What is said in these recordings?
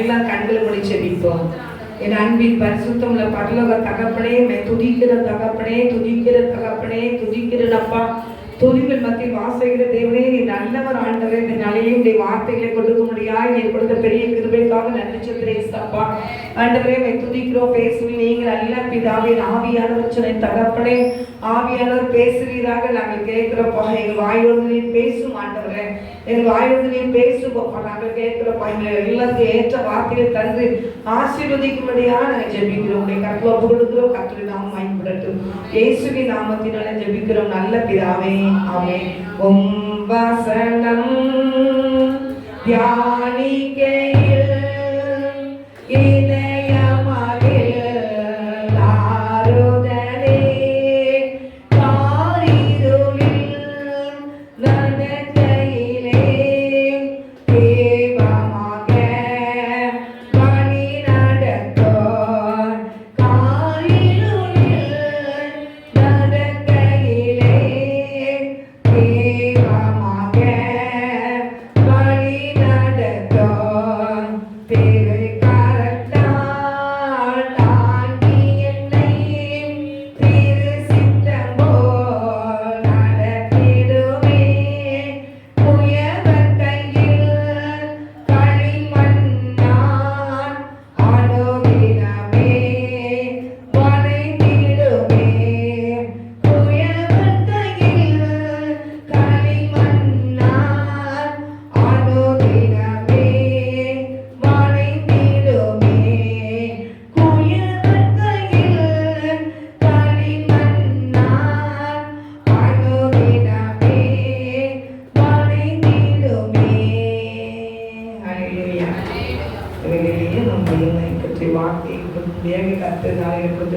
எல்லாம் கண்களை மூடி ஜெபிப்போம். என் அன்பின் பரிசுத்தமுள்ள பரலோக தகப்பனே, துதிக்கிற தகப்பனே, துதிக்கிற தகப்பனே, துதிக்கிறப்பா. துதிகள் மத்தியில் வாசிக்கிற தேவனே, நீ நல்லவர் ஆண்டவரே. இந்த நாளையும் இந்த வார்த்தைகளை கொடுக்க முடியாது. நீ கொடுத்த பெரிய கிருபைக்காக நன்றி சொல்கிறேன்ப்பா. ஆண்டவரே துதிக்கிறோம், பேசுவீங்க. நீங்கள் நல்ல பிதாவே, ஆவியானவர் சொன்ன தகப்பனே, ஆவியானவர் பேசுவீராக நாங்கள் கேட்கிறப்பா. எங்கள் வாயோடு நீர் பேசும் ஆண்டவரே, எங்கள் வாயோடு நீர் பேசுவோப்பா. நாங்கள் கேட்கிறப்பா. எங்களை எல்லாத்துக்கும் ஏற்ற வார்த்தையை தந்து ஆசீர்வதிக்கும்படியாக நாங்கள் ஜெபிக்கிறோம். உடைய கருத்து ஒப்பு கொடுக்கிறோம். கர்த்தருடைய நாமம் மகிமைப்படட்டும். இயேசுவின் நாமத்தினால ஜெபிக்கிறோம் நல்ல பிதாவே, ஆமென். வசனம் தியானிக்கையில்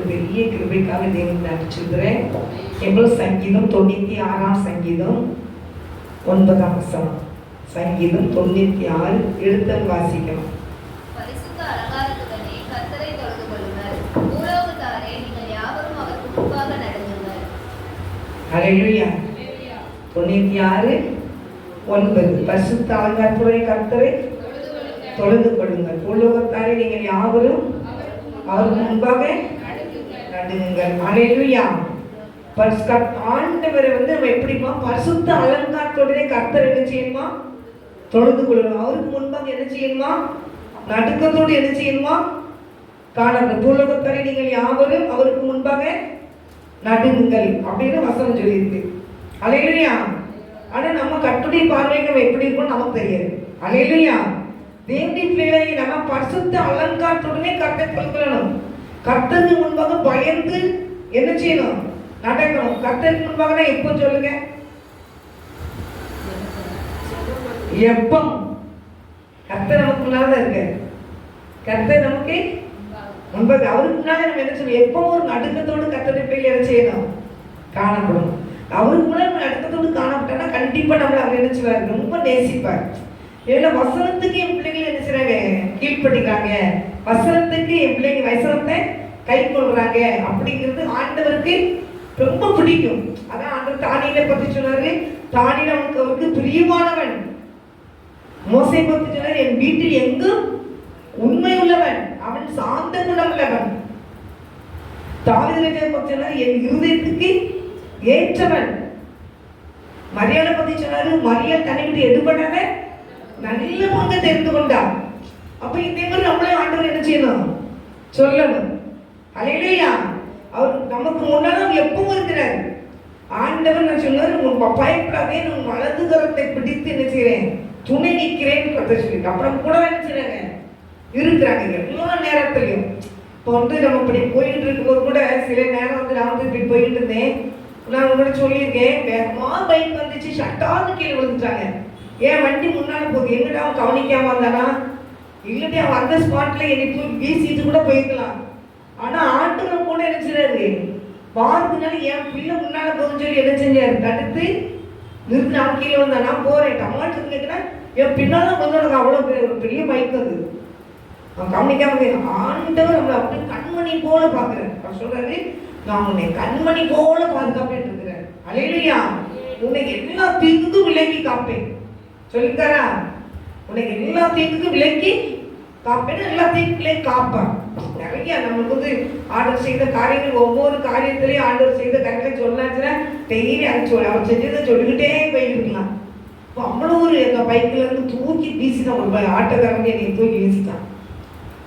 பெரிய கிருபைக்காக தேவன் நடிச்சிருக்கிறேன். எவ்வளவு சங்கீதம் 96 சங்கீதம் 9 வசனம். சங்கீதம் 96 எடுத்து வாசிக்கலாம். பரிசுத்த அலங்காரத்துடனே கர்த்தரை தொழுது கொள்ளுங்கள். பூலோகத்தாரே, நீங்கள் யாவரும் அவருக்கு முன்பாக நடந்துங்கள். ஹல்லேலூயா. 96 9. பரிசுத்த அலங்காரத்துடனே கர்த்தரை தொழுது கொள்ளுங்கள். பூலோகத்தாரே, நீங்கள் யாவரும் அவருக்கு முன்பாக நடுங்குங்கள். ஹல்லேலூயா. ஆண்டவரை நம்ம எப்படிமா பரிசுத்த அலங்காரத்தோடனே கர்த்தர் என்ன செய்யணுமா? தொழுது கொள்ளணும். அவருக்கு முன்பாக என்ன செய்யணுமா? நடுக்கத்தோடு என்ன செய்யணுமா? காணப்படும். பூலோகத்தாரே, நீங்கள் யாவரும் அவருக்கு முன்பாக நடுங்குங்கள் அப்படின்னு வசனம் சொல்லியிருக்கு. ஹல்லேலூயா. ஆனா நம்ம கர்த்தருடைய பார்வைக்கு எப்படி இருக்கும் நமக்கு தெரியாது. ஹல்லேலூயா. தேவனுடைய பிள்ளைகளை நம்ம பரிசுத்த அலங்காரத்துடனே கர்த்தரை கொள்ளணும். கர்த்தருக்கு முன்பாக பயந்து என்ன செய்யணும்? நடக்கணும். கர்த்தருக்கு முன்பாக எப்போ சொல்லுங்க? எப்போ? கர்த்தர் நமக்கு முன்னால இருக்க. கர்த்தர் நமக்கு முன்பாக அவருக்கு முன்னால நம்ம என்ன செய்யணும்? எப்போ ஒரு நடுக்கத்தோடு கர்த்தருடைய பிள்ளைகளை என்ன செய்யணும்? காணப்படும். அவருக்கு முன்னாடி நம்ம நடுக்கத்தோடு காணப்பட்டோம்னா கண்டிப்பா நம்மள அவர் என்ன செய்வார்? ரொம்ப நேசிப்பார். ஏன்னா வசனத்துக்கு என் பிள்ளைகள் என்ன செய்றாங்க? கீழ்படிக்கிறாங்க. வசனத்துக்கு என் பிள்ளைங்க வசனத்தை கை கொள்றாங்க அப்படிங்கிறது ஆண்டவருக்கு ரொம்ப பிடிக்கும். அதான் ஆண்டவர் தானியேலை பத்தி சொன்னாரு. தானியேல் அவருக்கு பிரியமானவன். மோசே பத்தி சொன்னாரு, என் வீட்டில் எங்கும் உண்மை உள்ளவன், அவன் சாந்த குணம் உள்ளவன். தாவீதை பத்தி சொன்னாரு, என் இருதயத்துக்கு ஏற்றவன். மரியாதை பத்தி சொன்னாரு, மரியாதை தன்னை விட்டு எடுபடாத நல்ல பங்கு தெரிந்து கொண்டார். அப்ப இதே மாதிரி நம்மளே ஆண்டவர் என்ன செய்யணும்? சொல்லணும். ஹல்லேலூயா. அவர் நமக்கு முன்னால எப்பவும் இருக்கிறார். ஆண்டவர் நான் சொன்னாரு, உன் பயப்படாதே, உன் வலது கரத்தை பிடித்து என்ன செய்றேன்? துணை நிற்கிறேன்னு கத்த சொல்லிட்டு அப்புறம் கூட என்ன செய்றாங்க? இருக்கிறாங்க எல்லா நேரத்திலையும். இப்போ நம்ம இப்படி போயிட்டு இருக்கும்போது கூட சில நேரம் நான் இப்படி போயிட்டு இருந்தேன். நான் உங்கள்கிட்ட சொல்லியிருக்கேன், வேகமா பைக் வந்துச்சு, சட்டான்னு கீழே விழுந்துட்டாங்க. ஏன் வண்டி முன்னால போகுது, எங்கிட்ட அவன் கவனிக்காம வந்தானா? இல்லட்டி அவன் அந்த ஸ்பாட்ல என்னை வீசிட்டு கூட போயிருக்கலாம். ஆனா ஆண்டவர் கூட என்ன செய்றாரு? பார்த்துனால என் பிள்ளை முன்னால போகுதுன்னு சொல்லி என்ன செஞ்சாரு? தடுத்து நிறுத்தி அவன் கீழே வந்தா. நான் போறேன் டமாட்டு கேட்கிறேன், என் பின்னால வந்து அவ்வளவு ஒரு பெரிய பைக் அது. அவன் கவனிக்காம ஆண்டவர் நம்மளை அப்படி கண்மணி போல பாக்குறேன். அவர் சொல்றாரு, நான் உன்னை கண்மணி போல பாதுகாப்பேன் இருக்கிறேன். ஹல்லேலூயா. உன்னை எல்லா தீங்குக்கும் விலக்கி காப்பேன் சொல்லித்தாரா. உனக்கு எல்லா தீங்குக்கும் விலக்கி காப்பேன்னு எல்லாத்தையும் காப்பான். நிறைய நம்மளுக்கு வந்து ஆண்டவர் செய்த காரியங்கள், ஒவ்வொரு காரியத்திலையும் ஆண்டவர் செய்த காரியங்களை சொன்னாச்சுன்னா டெய்லி அது அவர் செஞ்சதை சொல்லிக்கிட்டே போயிருக்கலாம். இப்போ அவ்வளோ ஒரு எங்கள் பைக்கில் இருந்து தூக்கி வீசிதான், ஒரு ஆட்டோக்காரங்க என்னை தூக்கி வீசிட்டான்,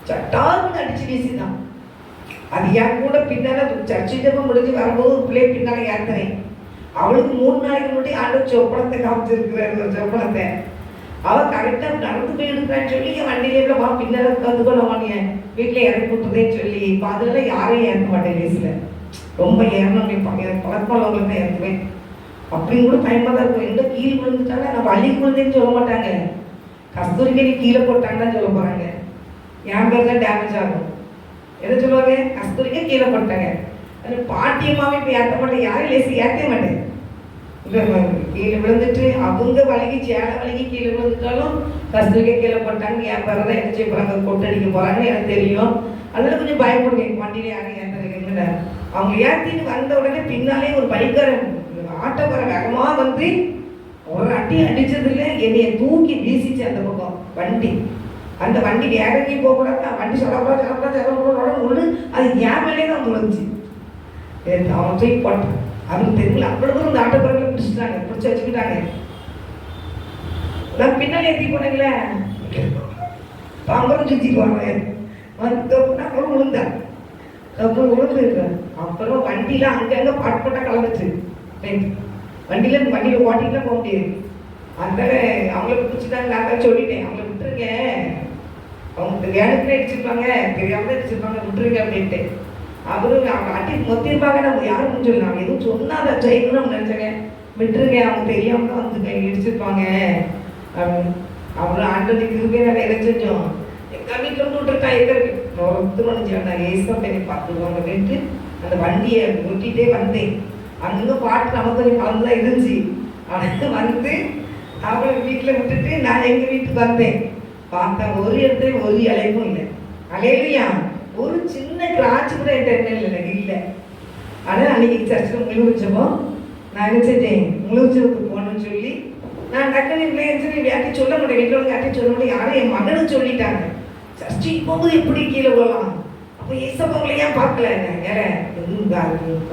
சட்டார்னு அடிச்சு வீசிதான். அது என் கூட பின்னால சர்ச்சை ஜெபம் முடிஞ்சு வரும்போது ஒரு பிள்ளை பின்னால ஏற்றினேன். அவளுக்கு 3 நாளைக்கு முன்னாடி ஆண்டவர் சொப்பனத்தை காமிச்சிருக்கிறாரு. சொப்பனத்தை அவள் கரெக்டாக நடந்து போயிருக்கிறான்னு சொல்லி என் வண்டியில வா பின்னால கற்றுக்கணும் என் வீட்டில் இறக்கி விட்டுறதேன்னு சொல்லி. இப்போ அதெல்லாம் யாரையும் ஏற்க மாட்டேன். லேசில் ரொம்ப ஏறணும் நினைப்பாங்க. எனக்கு பழக்கமானவங்களை தான் ஏற்றுவேன். அப்படின்னு கூட பயமாக தான் இருக்கும். எங்கே கீழே விழுந்துட்டாங்க, நான் வலி விழுந்தேன்னு சொல்ல மாட்டாங்க. கஸ்தூரிக்கே நீ கீழே போட்டாங்கன்னு தான் சொல்ல போகிறாங்க. என் பேர் தான் டேமேஜ் ஆகும். என்ன சொல்லுவாங்க? கஸ்தூரிக்கே கீழே போட்டாங்க. பாட்டியம்மாவே இப்போ ஏற்ற மாட்டேன். யாரும் லேசி ஏற்ற மாட்டேன். கீழே விழுந்துட்டு அவங்க வலிக்கு சேலை வலிக்கு கீழே விழுந்துட்டாலும் கஸ்தூரிக்கே கீழே போட்டாங்க. என் பேரை தான் என்ன செய்ய போகிறாங்க, கொட்டடிக்க போகிறாங்கன்னு எனக்கு தெரியும். அதனால கொஞ்சம் பயப்படுவேன். வண்டியில யாரும் ஏற்றுறதுங்க. அவங்க ஏற்றிட்டு வந்த உடனே பின்னாலே ஒரு பைக்காரன் ஆட்டோக்காரன் வேகமாக வந்து ஒரு அடி அடிச்சதுல என்னைய தூக்கி வீசிச்சு அந்த பக்கம் வண்டி. அந்த வண்டி இறங்கி போகக்கூடாது, வண்டி சொல்லக்கூடாது ஒன்று அது என் மேலே தான் விழுந்துச்சு. அவன் தூக்கி போட்டான். அவனுக்கு தெரியல. அவ்வளவு இந்த ஆட்டோக்காரங்களை பிடிச்சிட்டாங்க, பிடிச்சி வச்சுக்கிட்டாங்க. நான் பின்னாலே ஏற்றி போனேங்களே, பாம்பரம் சுற்றி போனேன். அப்புறம் விழுந்தேன். அப்புறம் விழுந்துருக்கேன். அப்புறம் வண்டியில அங்கங்க பாட்டு போட்டா கலந்துச்சு. வண்டியில ஓட்டிட்டுலாம் போக முடியாது. அதனால அவங்கள பிடிச்சிட்டாங்க. நான் சொல்லிட்டேன், அவங்கள விட்டுருங்க, அவங்க வேணுக்குன்னு அடிச்சிருப்பாங்க, தெரியாம அடிச்சிருப்பாங்க, விட்டுருங்க அப்படின்ட்டு. அவரும் அவங்க அட்டி மொத்திருப்பாங்க. நம்ம யாரும் சொல்லி நான் எதுவும் சொன்னா அதை செய்யணும்னு நினைச்சேங்க. விட்டுருங்க, அவங்க தெரியாம தான் வந்து இடிச்சிருப்பாங்க அப்படின்னு. அவரும் ஆண்டோனுக்கு இருப்பே நாங்கள் எதை செஞ்சோம், எங்கள் வீட்டில் வந்து விட்டுருக்கா எங்களுக்கு ஒருத்தரும் நான் ஏசம் பண்ணி பார்த்துருவாங்க அப்படின்ட்டு அந்த வண்டியை ஒட்டிகிட்டே வந்தேன். அங்கே பாட்டு நமக்கு கொஞ்சம் கலந்துதான் இருந்துச்சு. ஆனால் வந்து அவளை வீட்டில் விட்டுட்டு நான் எங்கள் வீட்டுக்கு வந்தேன். பார்த்தா ஒரு இடத்துல ஒரு இலைப்பும் இல்லை. அலையிலையா ஒரு சின்ன கிராட்சி கூட என்கிட்ட இல்லை. ஆனால் அன்னைக்கு சர்ச்சில் முழுவச்சப்போ நான் என்ன செஞ்சேன், முழுவச்சத்துக்கு போகணும்னு சொல்லி நான் டக்குனு பிள்ளைங்க யார்ட்டையும் சொல்ல மாட்டேன். வீட்டில் வந்து யார்ட்டையும் சொல்ல மாட்டேன். யாரும் என் மகனும் சொல்லிட்டாங்க, சர்ச்சைக்கு போகும்போது எப்படி கீழே போகலாம், அப்போ ஏசப்பவங்களை ஏன் பார்க்கல,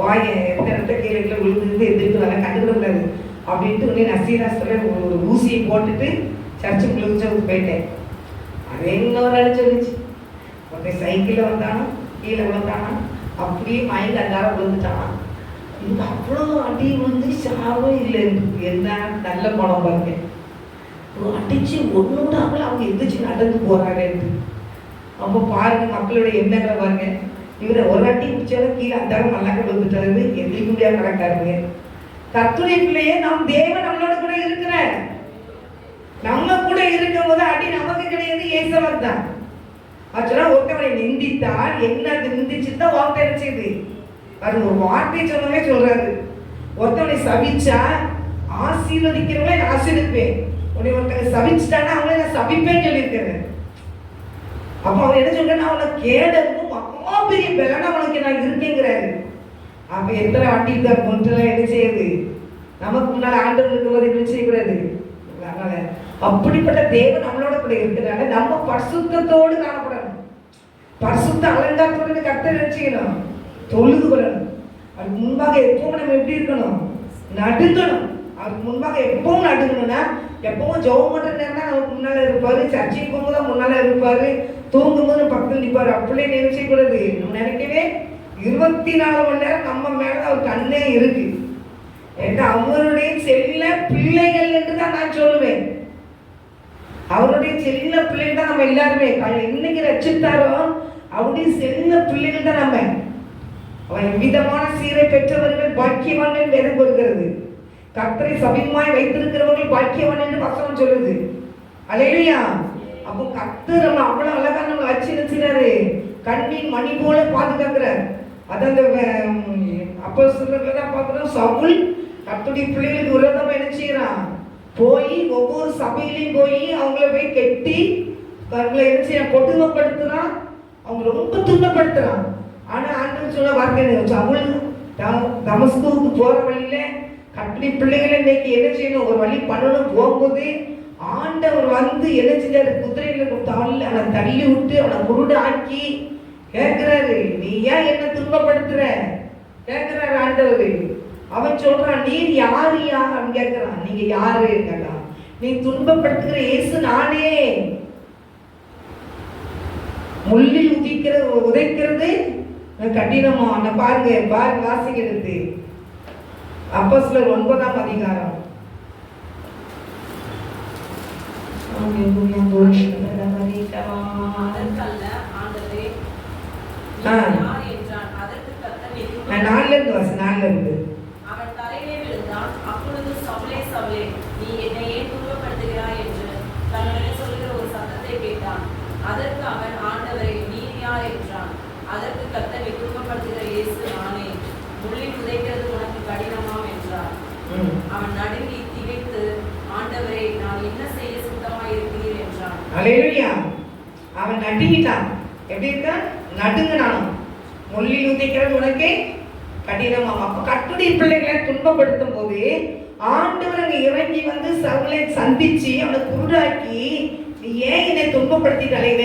வாய எந்த இடத்த கீழே விழுந்து எதிர்த்து நல்லா கண்டுக்கிடக்கூடாது அப்படின்ட்டு உடனே நசீராஸ்தில் ஒரு ஊசியை போட்டுட்டு சர்ச்சு முழுவச்சத்துக்கு போயிட்டேன். அது இன்னொரு ஆள் சொல்லிச்சு, ஒருத்தன் சைக்கிளில் வந்தானா கீழே விழுந்தானா அப்படியே மயங்க அந்தாரம் விழுந்துட்டானா. இது அவ்வளோ அடி விழுந்து சாவும் இல்லை. என்ன நல்ல குணம் பாருங்க. அடிச்சு ஒன்றுடாமல் அவங்க எந்திரிச்சு நடந்து போறாங்கன்ட்டு. அப்போ பாருங்க மக்களோட எண்ணங்களை பாருங்க. இவரை ஒரு அடி பிடிச்சாலும் கீழே அந்தாரம் மல்லாக்க விழுந்துட்டாரு, எந்திரிக்க முடியாது கரெக்டாருங்க. கர்த்தருடைய பிள்ளையே நாம் தேவன் நம்மளோட கூட இருக்கிறார். நம்ம கூட இருக்கும் போது அடி நமக்கு கிடையாது, ஏசவர் தான். ஆக்சுவலா ஒருத்தவனை நிந்தித்தால் என்ன நிந்திச்சுதான் வார்த்தை செய்யுது. அது ஒரு வார்த்தை சொன்னவே சொல்றாரு. ஒருத்தவனை சபிச்சா ஆசீர்வதிக்கிறவங்களே நான் ஆசீர்வதிப்பேன், உன்னை ஒருத்தனை சபிச்சுட்டானா அவங்களே நான் சபிப்பேன்னு சொல்லியிருக்கிறேன். அப்போ அவன் என்ன சொல்றேன்னா அவனை கேடவும் அம்மா பெரிய பலனா அவனுக்கு நான் இருக்கேங்கிறாரு. அப்ப எத்தனை வண்டிக்கார் கொண்டுலாம் என்ன செய்யுது, நமக்கு முன்னால் ஆண்டவர் இருக்கும்போது என்ன செய்யக்கூடாது. அதனால அப்படிப்பட்ட தேவன் நம்மளோட கூட இருக்கிறாங்க. நம்ம பரிசுத்தத்தோடு காணப்படணும். பரிசுத்த அலங்காரத்தோடு கர்த்தரை நினைச்சுக்கணும், தொழுது கொள்ளணும். அதுக்கு முன்பாக எப்பவும் நம்ம எப்படி இருக்கணும், நடுங்கணும். அதுக்கு முன்பாக எப்பவும் நடுங்கணும்னா எப்பவும் ஜெபம் பண்ற நேரம் தான் நமக்கு முன்னால இருப்பாரு, சர்ச்சைக்கு போகும்போது தான் முன்னால இருப்பாரு, தூங்கும்போது பக்கத்தில் நிற்பாரு. அப்படியே நினைச்சக்கூடாது. நம்ம நினைக்கவே 24 மணி நேரம் நம்ம மேலதான் ஒரு கண்ணே இருக்கு. ஏன்னா அவருடைய செல்ல பிள்ளைகள் என்று தான் நான் சொல்லுவேன். அவருடைய செல்ல பிள்ளைகள் தான் நம்ம எல்லாருமே. இன்னைக்கு ரட்சித்தாரோ அவருடைய செல்ல பிள்ளைகள் தான் நம்ம. அவன் விதமான சீரை பெற்றவர்கள் பாக்கியவான் வேதம் கொடுக்கிறது. கர்த்தரை சபிமாய் வைத்திருக்கிறவர்கள் பாக்கியவான் என்று வசனம் சொல்லுது. அல்லேலூயா. அப்போ கர்த்தர் நம்ம அவ்வளவு அழகா நம்ம வச்சு நினைச்சாரு, கண்ணின் மணி போல பாதுகாக்கிறார். அதான் அப்போ சொல்றதுதான் பார்க்கிறோம். சவுல் கர்த்தருடைய பிள்ளைகளுக்கு விரோதமா என்ன செய்யறான், போய் ஒவ்வொரு சபையிலையும் போய் அவங்கள போய் கெட்டி அவங்களை என்ன செய்ய கொடுமைப்படுத்துறான், அவங்க ரொம்ப துன்பப்படுத்துறான். ஆனா ஆண்டவர் சொன்ன வார்த்தை, சவுல் தமஸ்குவுக்கு போற வழியில கர்த்தருடைய பிள்ளைகளை இன்னைக்கு என்ன செய்யணும், ஒரு வழி பண்ணணும். போகும்போது ஆண்டவர் வந்து என்ன செஞ்சாரு? குதிரையில அவனை தள்ளி விட்டு அவனை குருடாக்கி கேட்கிறாரு, நீ ஏன் என்ன துன்பப்படுத்துற கேட்கிறாரு ஆண்டவர். அவன் சொல்றான், நீர் யாருயா அப்படின்னு கேட்கிறான். நீங்க யாரு கேட்டான். நீ துன்பப்படுத்துகிற இயேசு நானே. முள்ளில் உதைக்கிறது கடினமா. பாருங்க வாசிக்கிறது அப்போஸ்தலர் 9ஆம் அதிகாரம். நாலுல இருந்து அவன் தலையிலே விழுந்தான். அப்பொழுது சவுலே சவுலே, நீ என்னை ஏன் துன்பப்படுத்துகிறாய் என்று தன்னுடன் சொல்லுகிற ஒரு சத்தத்தை கேட்டான். அதற்கு அவன், ஆண்டவரே, நீர் யார் என்றான். அதற்கு கர்த்தர், நீ துன்பப்படுத்துகிற இயேசு நானே. முள்ளில் உதைக்கிறது உனக்கு கடினமாம் என்றார். அவன் நடுங்கி திகைத்து, ஆண்டவரே, நான் என்ன செய்ய சுத்தமாய் இருக்கிறீர் என்றான். அல்லேலூயா. அவன் நடுங்கிட்டான். எப்படி இருக்கான்? நடுங்கினான். முள்ளில் உதைக்கிறது உனக்கு கடினமாம். அப்ப கர்த்தருடைய பிள்ளைகளை துன்பப்படுத்தும் போது ஆண்டவர் அங்க இறங்கி வந்து சவுலை சந்திச்சு அவனை குருடாக்கி, நீ ஏன் என்னை துன்பப்படுத்திட்டு அலைவ?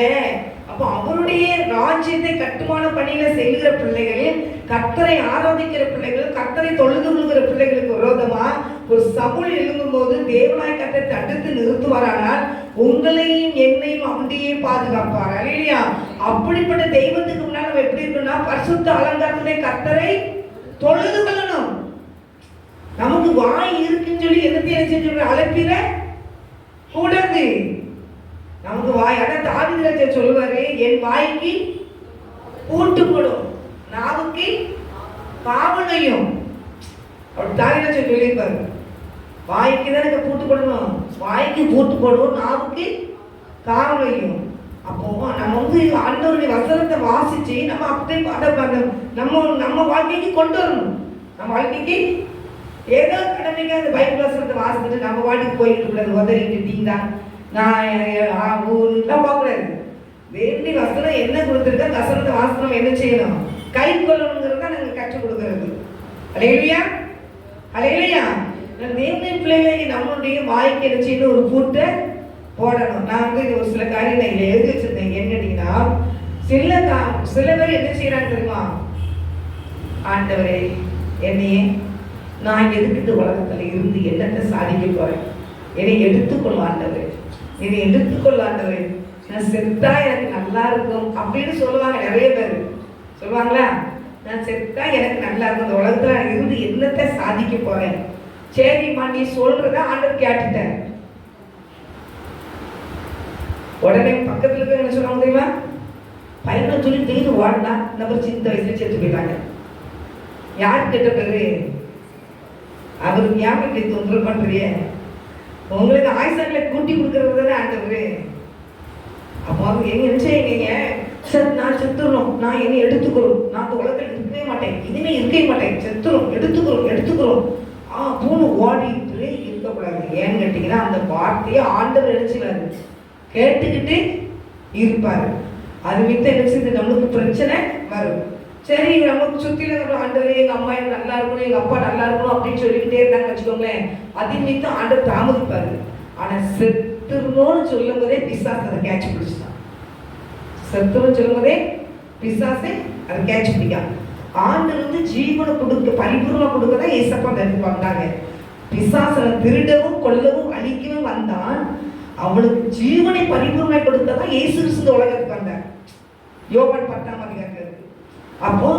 அப்போ அவருடைய ராஜ்யத்தை கட்டுமான பணியில செய்கிற பிள்ளைகள், கர்த்தரை ஆராதிக்கிற பிள்ளைகள், கர்த்தரை தொழுது கொள்கிற பிள்ளைகளுக்கு விரோதமா ஒரு சவுல் எழும்பும் போது தேவனாய் கர்த்தரை தடுத்து நிறுத்துவாரானால் உங்களையும் என்னையும் அப்படியே பாதுகாப்பார். அல்லேலூயா. அப்படிப்பட்ட தெய்வத்துக்கு முன்னால் நம்ம எப்படி இருக்கணும்னா, பரிசுத்த அலங்காரத்திலே கர்த்தரை தொழுது கொள்ளணும். நமக்கு வாய் இருக்குன்னு சொல்லி என்னத்தையும் அழைப்பிட கூடாது. நமக்கு வாய், அதான் தாவீது ராஜா சொல்லுவாரு, என் வாய்க்கு பூட்டு போடும், நாவுக்கு காவலையும். அவர் தாவீது ராஜா சொல்லியிருப்பாரு, வாய்க்கு தான் எனக்கு பூட்டு போடணும், வாய்க்கு பூட்டு போடும், நாவுக்கு காவலையும். அப்போ நம்ம வந்து ஆண்டவருடைய வசனத்தை வாசிச்சு நம்ம அப்படியே நம்ம வாழ்க்கைக்கு கொண்டு வரணும். நம்ம வாழ்க்கைக்கு ஏதோ கடமைக்கு அந்த பைபிள் வசனத்தை வாசிச்சுட்டு நம்ம வாழ்க்கைக்கு போயிட்டு கூடாது. உதறிட்டு தீந்தா நான் பார்க்கக்கூடாது. வேண்டி வசனம் என்ன கொடுத்துருக்கா, வசனத்தை வாசனம் என்ன செய்யணும், கை கொள்ளணுங்கிறத நாங்கள் கற்றுக் கொடுக்கறது. அல்லேலூயா, அல்லேலூயா. தேவனுடைய பிள்ளைகளை நம்மளுடைய வாய்க்கு என்ன செய்யணும், ஒரு பூட்டை போடணும். நான் வந்து ஒரு சில காரியங்களை இதில் எழுதி வச்சிருந்தேன். என்னன்னா, சில பேர் என்ன செய்யறாங்க தெரியுமா, ஆண்டவரே என்னையே நான் எதுக்கு இந்த உலகத்துல இருந்து என்னத்தை சாதிக்க போறேன், என்னை எடுத்துக்கொள்ளும் ஆண்டவரே, என்னை எடுத்துக்கொள்ளும் ஆண்டவரே, நான் செத்தா எனக்கு நல்லா இருக்கும் அப்படின்னு சொல்லுவாங்க. நிறைய பேர் சொல்லுவாங்களா, நான் செத்தா எனக்கு நல்லா இருக்கும், இந்த உலகத்துல இருந்து என்னத்தை சாதிக்க போறேன். சரிம்மா, நீ சொல்றத ஆண்டவர் கேட்டுட்டேன். உடனே பக்கத்துல இருக்க என்ன சொல்லுவாங்க தெரியுமா, பையனை சொல்லி திடீர்னு ஓடனா நம்ம சின்ன வயசுல செத்து போயிட்டாங்க. யார் கேட்ட பேரு, அவருக்கு ஏன் இப்படி தொந்தரவு பண்றிய, உங்களுக்கு ஆயுசாக்களை கூட்டி கொடுக்கறது தானே ஆண்டவரு. அப்போ அவங்க எங்க என்ன செய்யுங்க, சார் நான் செத்துறோம், நான் என்ன எடுத்துக்கிறோம், நான் அந்த உலகத்தில் இருக்கவே மாட்டேன், இனிமே இருக்கவே மாட்டேன், செத்துறோம், எடுத்துக்கிறோம் பூனு ஓடிட்டு இருக்கக்கூடாது. ஏன்னு கேட்டீங்கன்னா, அந்த வார்த்தையை ஆண்டவர் நினைச்சுக்கிறாரு, கேட்டுக்கிட்டு இருப்பாரு. அது மித்த என்ன நம்மளுக்கு பிரச்சனை வரும். சரி, நமக்கு சுத்தில ஆண்டவர் எங்க அம்மா எனக்கு நல்லா இருக்கணும், எங்க அப்பா நல்லா இருக்கணும் அப்படின்னு சொல்லிக்கிட்டே இருந்தாங்க வச்சுக்கோங்களேன், அது மித்த ஆண்டவர் தாமதிப்பாரு. ஆனா செத்துருன்னு சொல்லும் போதே பிசாசு அதை கேட்ச் பிடிச்சிட்டான். செத்துருன்னு சொல்லும் போதே பிசாசு அதை கேட்ச் பிடிக்கான். ஆண்டவர் வந்து ஜீவனை கொடுக்க, பரிபூர்ணமா கொடுக்கதான் ஏசப்பா எடுத்து வந்தாங்க. பிசாசனை திருடவும் கொல்லவும் அழிக்கவும் வந்தான். அவளுக்கு ஜீவனை பரிபூர்ணமாய் கொடுத்ததான் இயேசு கிறிஸ்து உலகத்துக்கு வந்தார். யோவான் 10ஆம் அதிகாரத்துல. அப்போ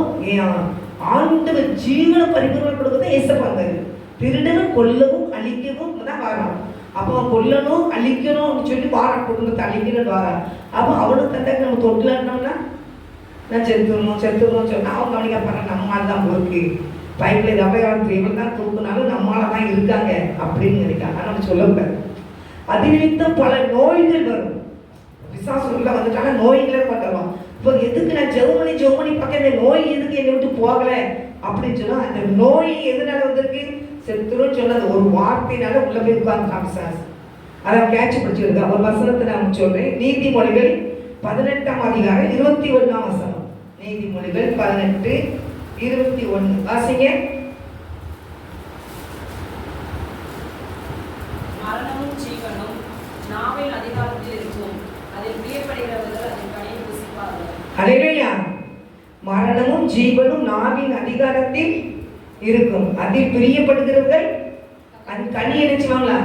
ஆண்டவர் ஜீவனை பரிபூர்ணமாய் கொடுக்கதான் ஏசப்பா வந்தாரு. திருடவும் கொல்லவும் அழிக்கவும் தான் வாரான். அப்போ கொல்லணும் அழிக்கணும் அப்படின்னு சொல்லி வாரான், குடும்பத்தை அழிக்கணும்னு வாரான். அப்போ அவனுக்கு தந்தாக்க நம்ம தொட்டிலாட்டோம்னா நான் செத்துடணும் சொன்னா அவங்க கவனிக்க பாருங்க, நம்மளால தான் இருக்கு, பைப்ல தவையாளர் இவன் தான் தூக்குனாலும் நம்மளால தான் இருக்காங்க அப்படின்னு நினைக்காங்க. நம்ம சொல்லக்கூடாது. அது நிமித்தம் பல நோய்கள் வரும். விசுவாசத்துல வந்துட்டாங்க, நோய்களே பண்ணுறோம். இப்போ எதுக்கு நான் ஜெர்மனி பக்கம் இந்த நோய் எதுக்கு என்னை விட்டு போகலை அப்படின்னு சொன்னா, அந்த நோய் எதனால வந்திருக்கு, செத்துருன்னு சொன்ன அந்த ஒரு வார்த்தையினால உள்ள போய் உட்கார்ந்து பிசாசு. அதை கேட்ச் பிடிச்சிருக்கா. ஒரு வசனத்தை நான் சொல்றேன். நீதிமொழிகள் 18ஆம் அதிகாரம் 21ஆம் வசனம். நீதிமொழிகள் 18:21 வாசிங்க. மரணமும் ஜீவனும் அல்லேலூயா. மரணமும் ஜீவனும் நாவின் அதிகாரத்தில் இருக்கும். அதில் பிரியப்படுகிறவர்கள் அது கனி நினைச்சுவாங்களா?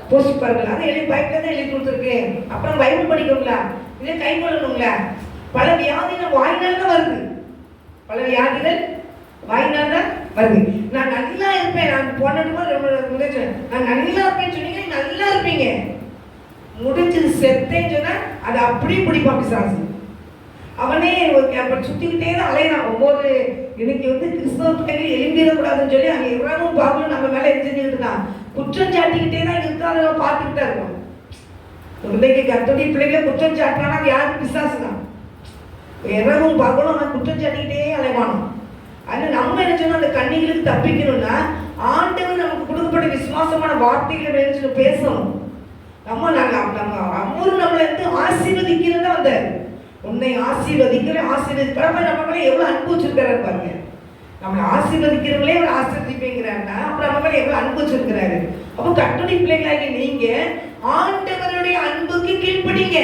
புஷ்பர்கள். அதை எழுதி பைபிள் தான் எழுதி கொடுத்துருக்கேன். அப்புறம் பைபிள் படிக்கணுங்களா? இதை கை கொள்ளணுங்களா? பல வியாதிகள் வாயினால் தான் வருது. பல வியாதிகள் வாயினால் தான் வருது. நான் நல்லா இருப்பேன், நான் போனதுமா நான் நல்லா இருப்பேன்னு சொன்னீங்க, நல்லா இருப்பீங்க. முடிஞ்சது செத்தேன்னு சொன்னா அது அப்படியே பிடிப்பான் பிசாசு. அவனே அப்ப சுத்திக்கிட்டே தான் அலையிறான். ஒவ்வொரு இன்னைக்கு கிறிஸ்தவ பிள்ளைகள் எழும்பிடக்கூடாதுன்னு சொல்லி அங்கே எவ்வளவு பாவம் நம்ம மேல செஞ்சுக்கிட்டு இருக்கான். குற்றம் சாட்டிக்கிட்டே தான் இருக்காத பார்த்துக்கிட்டு தான் இருக்கோம். இன்னைக்கு கர்த்தருடைய பிள்ளைகளை குற்றம் சாட்டினா அது யாரும் பிசாசு தான். இரவும் பகலும் அவன் குற்றம் சாட்டிக்கிட்டே அலைவானோம். அது நம்ம என்ன சொன்னா அந்த கண்ணிகளுக்கு தப்பிக்கணும்னா ஆண்டவர் நமக்கு கொடுக்கப்பட்ட விசுவாசமான வார்த்தைகளை நினைச்சு பேசணும். நம்ம நம்மளை ஆசீர்வதிக்கிறதா வந்தார். உன்னை ஆசீர்வதிக்கிற நம்ம எவ்வளவு அன்பு வச்சிருக்காரு பாருங்க. நம்மளை ஆசீர்வதிக்கிறவங்களே ஒரு ஆசீர்வதிப்பேங்கிறாருன்னா அப்புறம் நம்ம மேல எவ்வளவு அன்பு வச்சிருக்கிறாரு. அப்போ கர்த்தருடைய பிள்ளைகளாகி நீங்க ஆண்டவருடைய அன்புக்கு கீழ்ப்படிங்க.